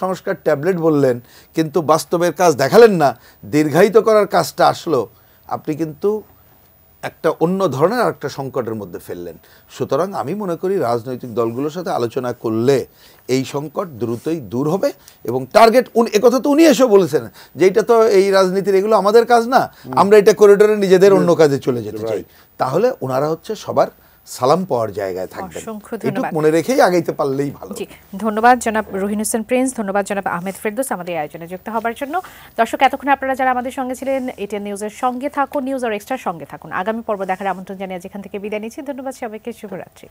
B: সংস্কার ট্যাবলেট বললেন কিন্তু বাস্তবের কাজ দেখালেন না, দীর্ঘায়িত করার কাজটা আসলো, আপনি কিন্তু একটা অন্য ধরনের আর একটা সংকটের মধ্যে ফেললেন। সুতরাং আমি মনে করি রাজনৈতিক দলগুলোর সাথে আলোচনা করলে এই সংকট দ্রুতই দূর হবে। এবং টার্গেট একথা তো উনি এসেও বলেছেন যে এটা তো এই রাজনীতির এগুলো আমাদের কাজ না, আমরা এটা করিডোরে নিজেদের অন্য কাজে চলে যেতে চাই। তাহলে ওনারা হচ্ছে সবার সালাম পাওয়ার জায়গায় থাকবেন, এটুকু মনে রেখেই আগাইতে পারলেই ভালো।
A: ধন্যবাদ জনাব রহিন হোসেন প্রিন্স, ধন্যবাদ জনাব আহমেদ ফেরদৌস আমাদের আয়োজনে যুক্ত হবার জন্য। দর্শক, এতক্ষণ আপনারা যারা আমাদের সঙ্গে ছিলেন, এটিএন নিউজের সঙ্গে থাকুন, নিউজ আর এক্সট্রার সঙ্গে থাকুন। আগামী পর্ব দেখার আমন্ত্রণ জানিয়ে যেখান থেকে বিদায় নিচ্ছি। ধন্যবাদ সবাইকে, শুভরাত্রি।